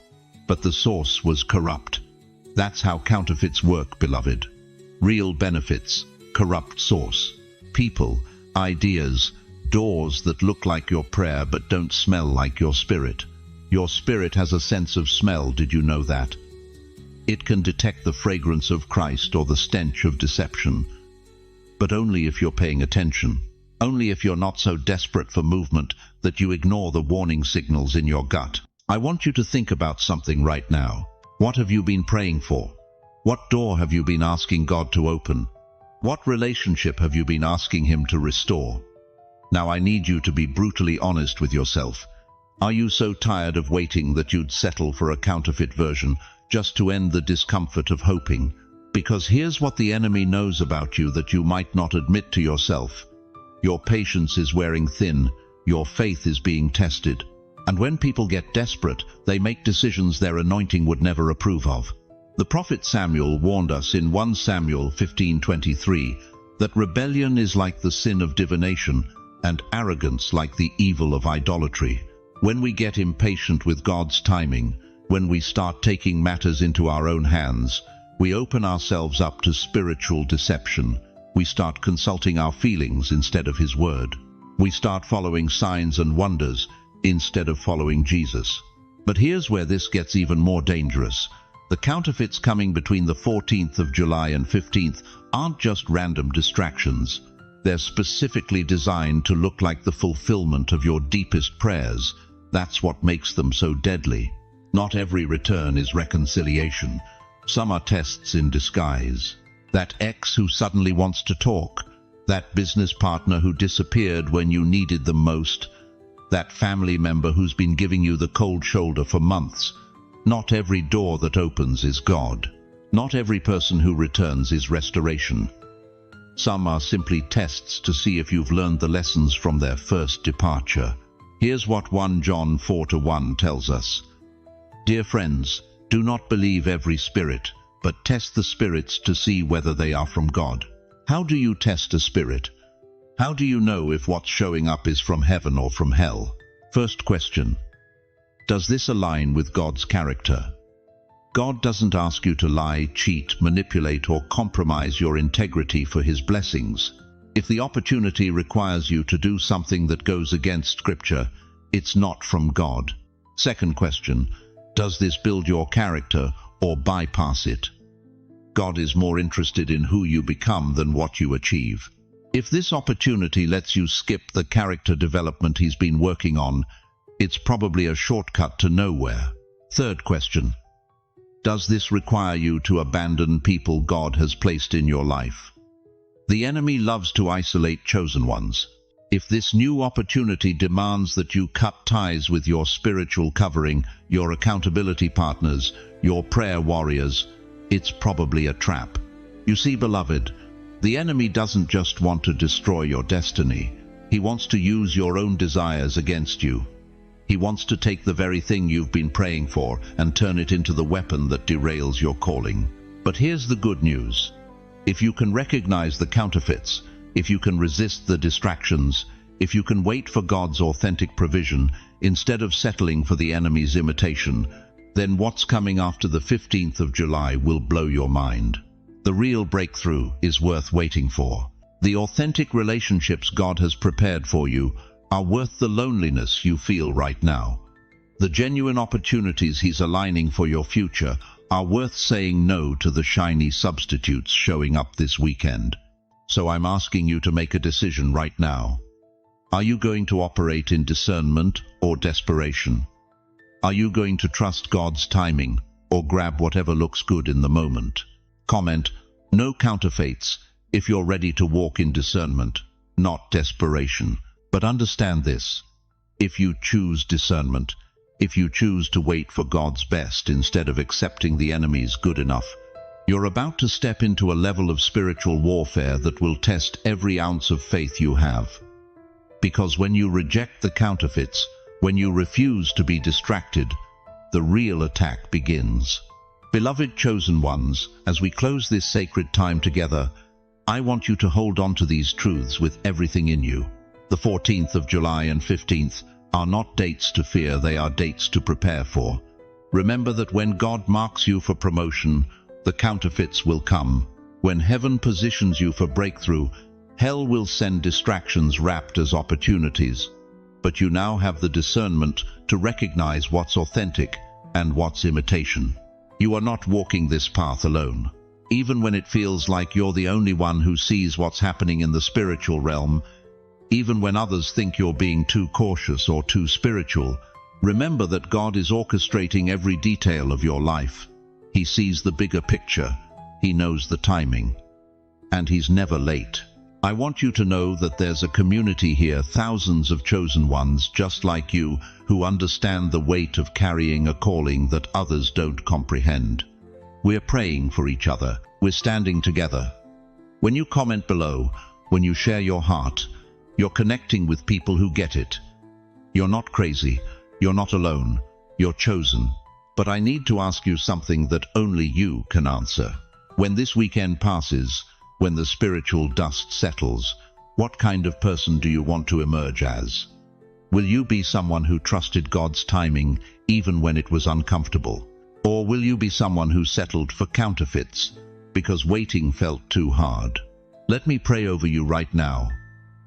but the source was corrupt. That's how counterfeits work, beloved. Real benefits, corrupt source. People, ideas, doors that look like your prayer but don't smell like your spirit. Your spirit has a sense of smell, did you know that? It can detect the fragrance of Christ or the stench of deception, but only if you're paying attention. Only if you're not so desperate for movement that you ignore the warning signals in your gut. I want you to think about something right now. What have you been praying for? What door have you been asking God to open? What relationship have you been asking Him to restore? Now I need you to be brutally honest with yourself. Are you so tired of waiting that you'd settle for a counterfeit version just to end the discomfort of hoping? Because here's what the enemy knows about you that you might not admit to yourself. Your patience is wearing thin, your faith is being tested. And when people get desperate, they make decisions their anointing would never approve of. The prophet Samuel warned us in 1 Samuel 15:23 that rebellion is like the sin of divination and arrogance like the evil of idolatry. When we get impatient with God's timing, when we start taking matters into our own hands, we open ourselves up to spiritual deception. We start consulting our feelings instead of His word. We start following signs and wonders instead of following Jesus. But here's where this gets even more dangerous. The counterfeits coming between the 14th of July and 15th aren't just random distractions. They're specifically designed to look like the fulfillment of your deepest prayers. That's what makes them so deadly. Not every return is reconciliation. Some are tests in disguise. That ex who suddenly wants to talk, that business partner who disappeared when you needed them most, that family member who's been giving you the cold shoulder for months. Not every door that opens is God. Not every person who returns is restoration. Some are simply tests to see if you've learned the lessons from their first departure. Here's what 1 John 4:1 tells us. Dear friends, do not believe every spirit, but test the spirits to see whether they are from God. How do you test a spirit? How do you know if what's showing up is from heaven or from hell? First question. Does this align with God's character? God doesn't ask you to lie, cheat, manipulate, or compromise your integrity for His blessings. If the opportunity requires you to do something that goes against Scripture, it's not from God. Second question. Does this build your character or bypass it? God is more interested in who you become than what you achieve. If this opportunity lets you skip the character development He's been working on, it's probably a shortcut to nowhere. Third question. Does this require you to abandon people God has placed in your life? The enemy loves to isolate chosen ones. If this new opportunity demands that you cut ties with your spiritual covering, your accountability partners, your prayer warriors, it's probably a trap. You see, beloved, the enemy doesn't just want to destroy your destiny. He wants to use your own desires against you. He wants to take the very thing you've been praying for and turn it into the weapon that derails your calling. But here's the good news. If you can recognize the counterfeits, if you can resist the distractions, if you can wait for God's authentic provision instead of settling for the enemy's imitation, then what's coming after the 15th of July will blow your mind. The real breakthrough is worth waiting for. The authentic relationships God has prepared for you are worth the loneliness you feel right now. The genuine opportunities He's aligning for your future are worth saying no to the shiny substitutes showing up this weekend. So I'm asking you to make a decision right now. Are you going to operate in discernment or desperation? Are you going to trust God's timing or grab whatever looks good in the moment? Comment, no counterfeits, if you're ready to walk in discernment, not desperation. But understand this, if you choose discernment, if you choose to wait for God's best instead of accepting the enemy's good enough, you're about to step into a level of spiritual warfare that will test every ounce of faith you have. Because when you reject the counterfeits, when you refuse to be distracted, the real attack begins. Beloved chosen ones, as we close this sacred time together, I want you to hold on to these truths with everything in you. The 14th of July and 15th are not dates to fear, they are dates to prepare for. Remember that when God marks you for promotion, the counterfeits will come. When heaven positions you for breakthrough, hell will send distractions wrapped as opportunities. But you now have the discernment to recognize what's authentic and what's imitation. You are not walking this path alone. Even when it feels like you're the only one who sees what's happening in the spiritual realm, even when others think you're being too cautious or too spiritual, remember that God is orchestrating every detail of your life. He sees the bigger picture. He knows the timing. And He's never late. I want you to know that there's a community here, thousands of chosen ones just like you, who understand the weight of carrying a calling that others don't comprehend. We're praying for each other. We're standing together. When you comment below, when you share your heart, you're connecting with people who get it. You're not crazy. You're not alone. You're chosen. But I need to ask you something that only you can answer. When this weekend passes, when the spiritual dust settles, what kind of person do you want to emerge as? Will you be someone who trusted God's timing even when it was uncomfortable? Or will you be someone who settled for counterfeits because waiting felt too hard? Let me pray over you right now.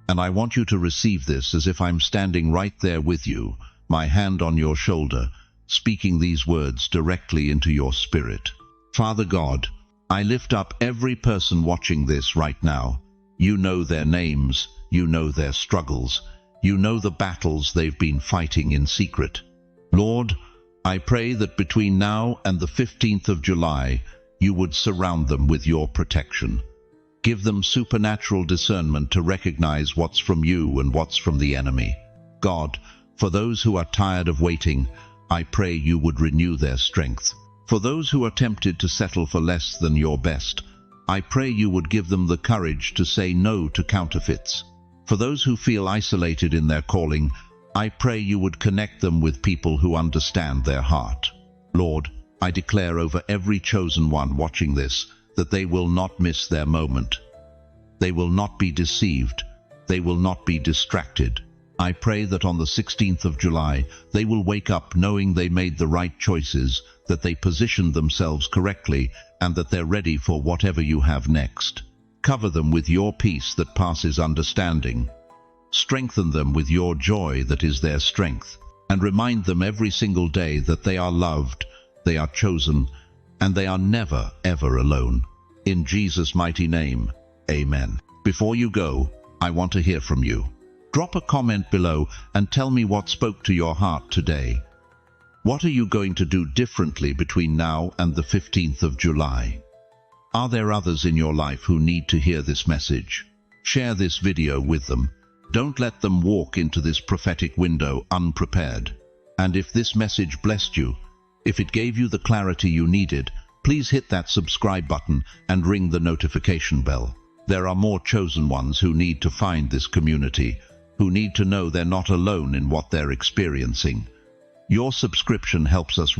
And I want you to receive this as if I'm standing right there with you, my hand on your shoulder, speaking these words directly into your spirit. Father God, I lift up every person watching this right now. You know their names, you know their struggles, you know the battles they've been fighting in secret. Lord, I pray that between now and the 15th of July, you would surround them with your protection. Give them supernatural discernment to recognize what's from you and what's from the enemy. God, for those who are tired of waiting, I pray you would renew their strength. For those who are tempted to settle for less than your best, I pray you would give them the courage to say no to counterfeits. For those who feel isolated in their calling, I pray you would connect them with people who understand their heart. Lord, I declare over every chosen one watching this that they will not miss their moment. They will not be deceived. They will not be distracted. I pray that on the 16th of July, they will wake up knowing they made the right choices, that they positioned themselves correctly, and that they're ready for whatever you have next. Cover them with your peace that passes understanding. Strengthen them with your joy that is their strength, and remind them every single day that they are loved, they are chosen, and they are never, ever alone. In Jesus' mighty name, amen. Before you go, I want to hear from you. Drop a comment below and tell me what spoke to your heart today. What are you going to do differently between now and the 15th of July? Are there others in your life who need to hear this message? Share this video with them. Don't let them walk into this prophetic window unprepared. And if this message blessed you, if it gave you the clarity you needed, please hit that subscribe button and ring the notification bell. There are more chosen ones who need to find this community, who need to know they're not alone in what they're experiencing. Your subscription helps us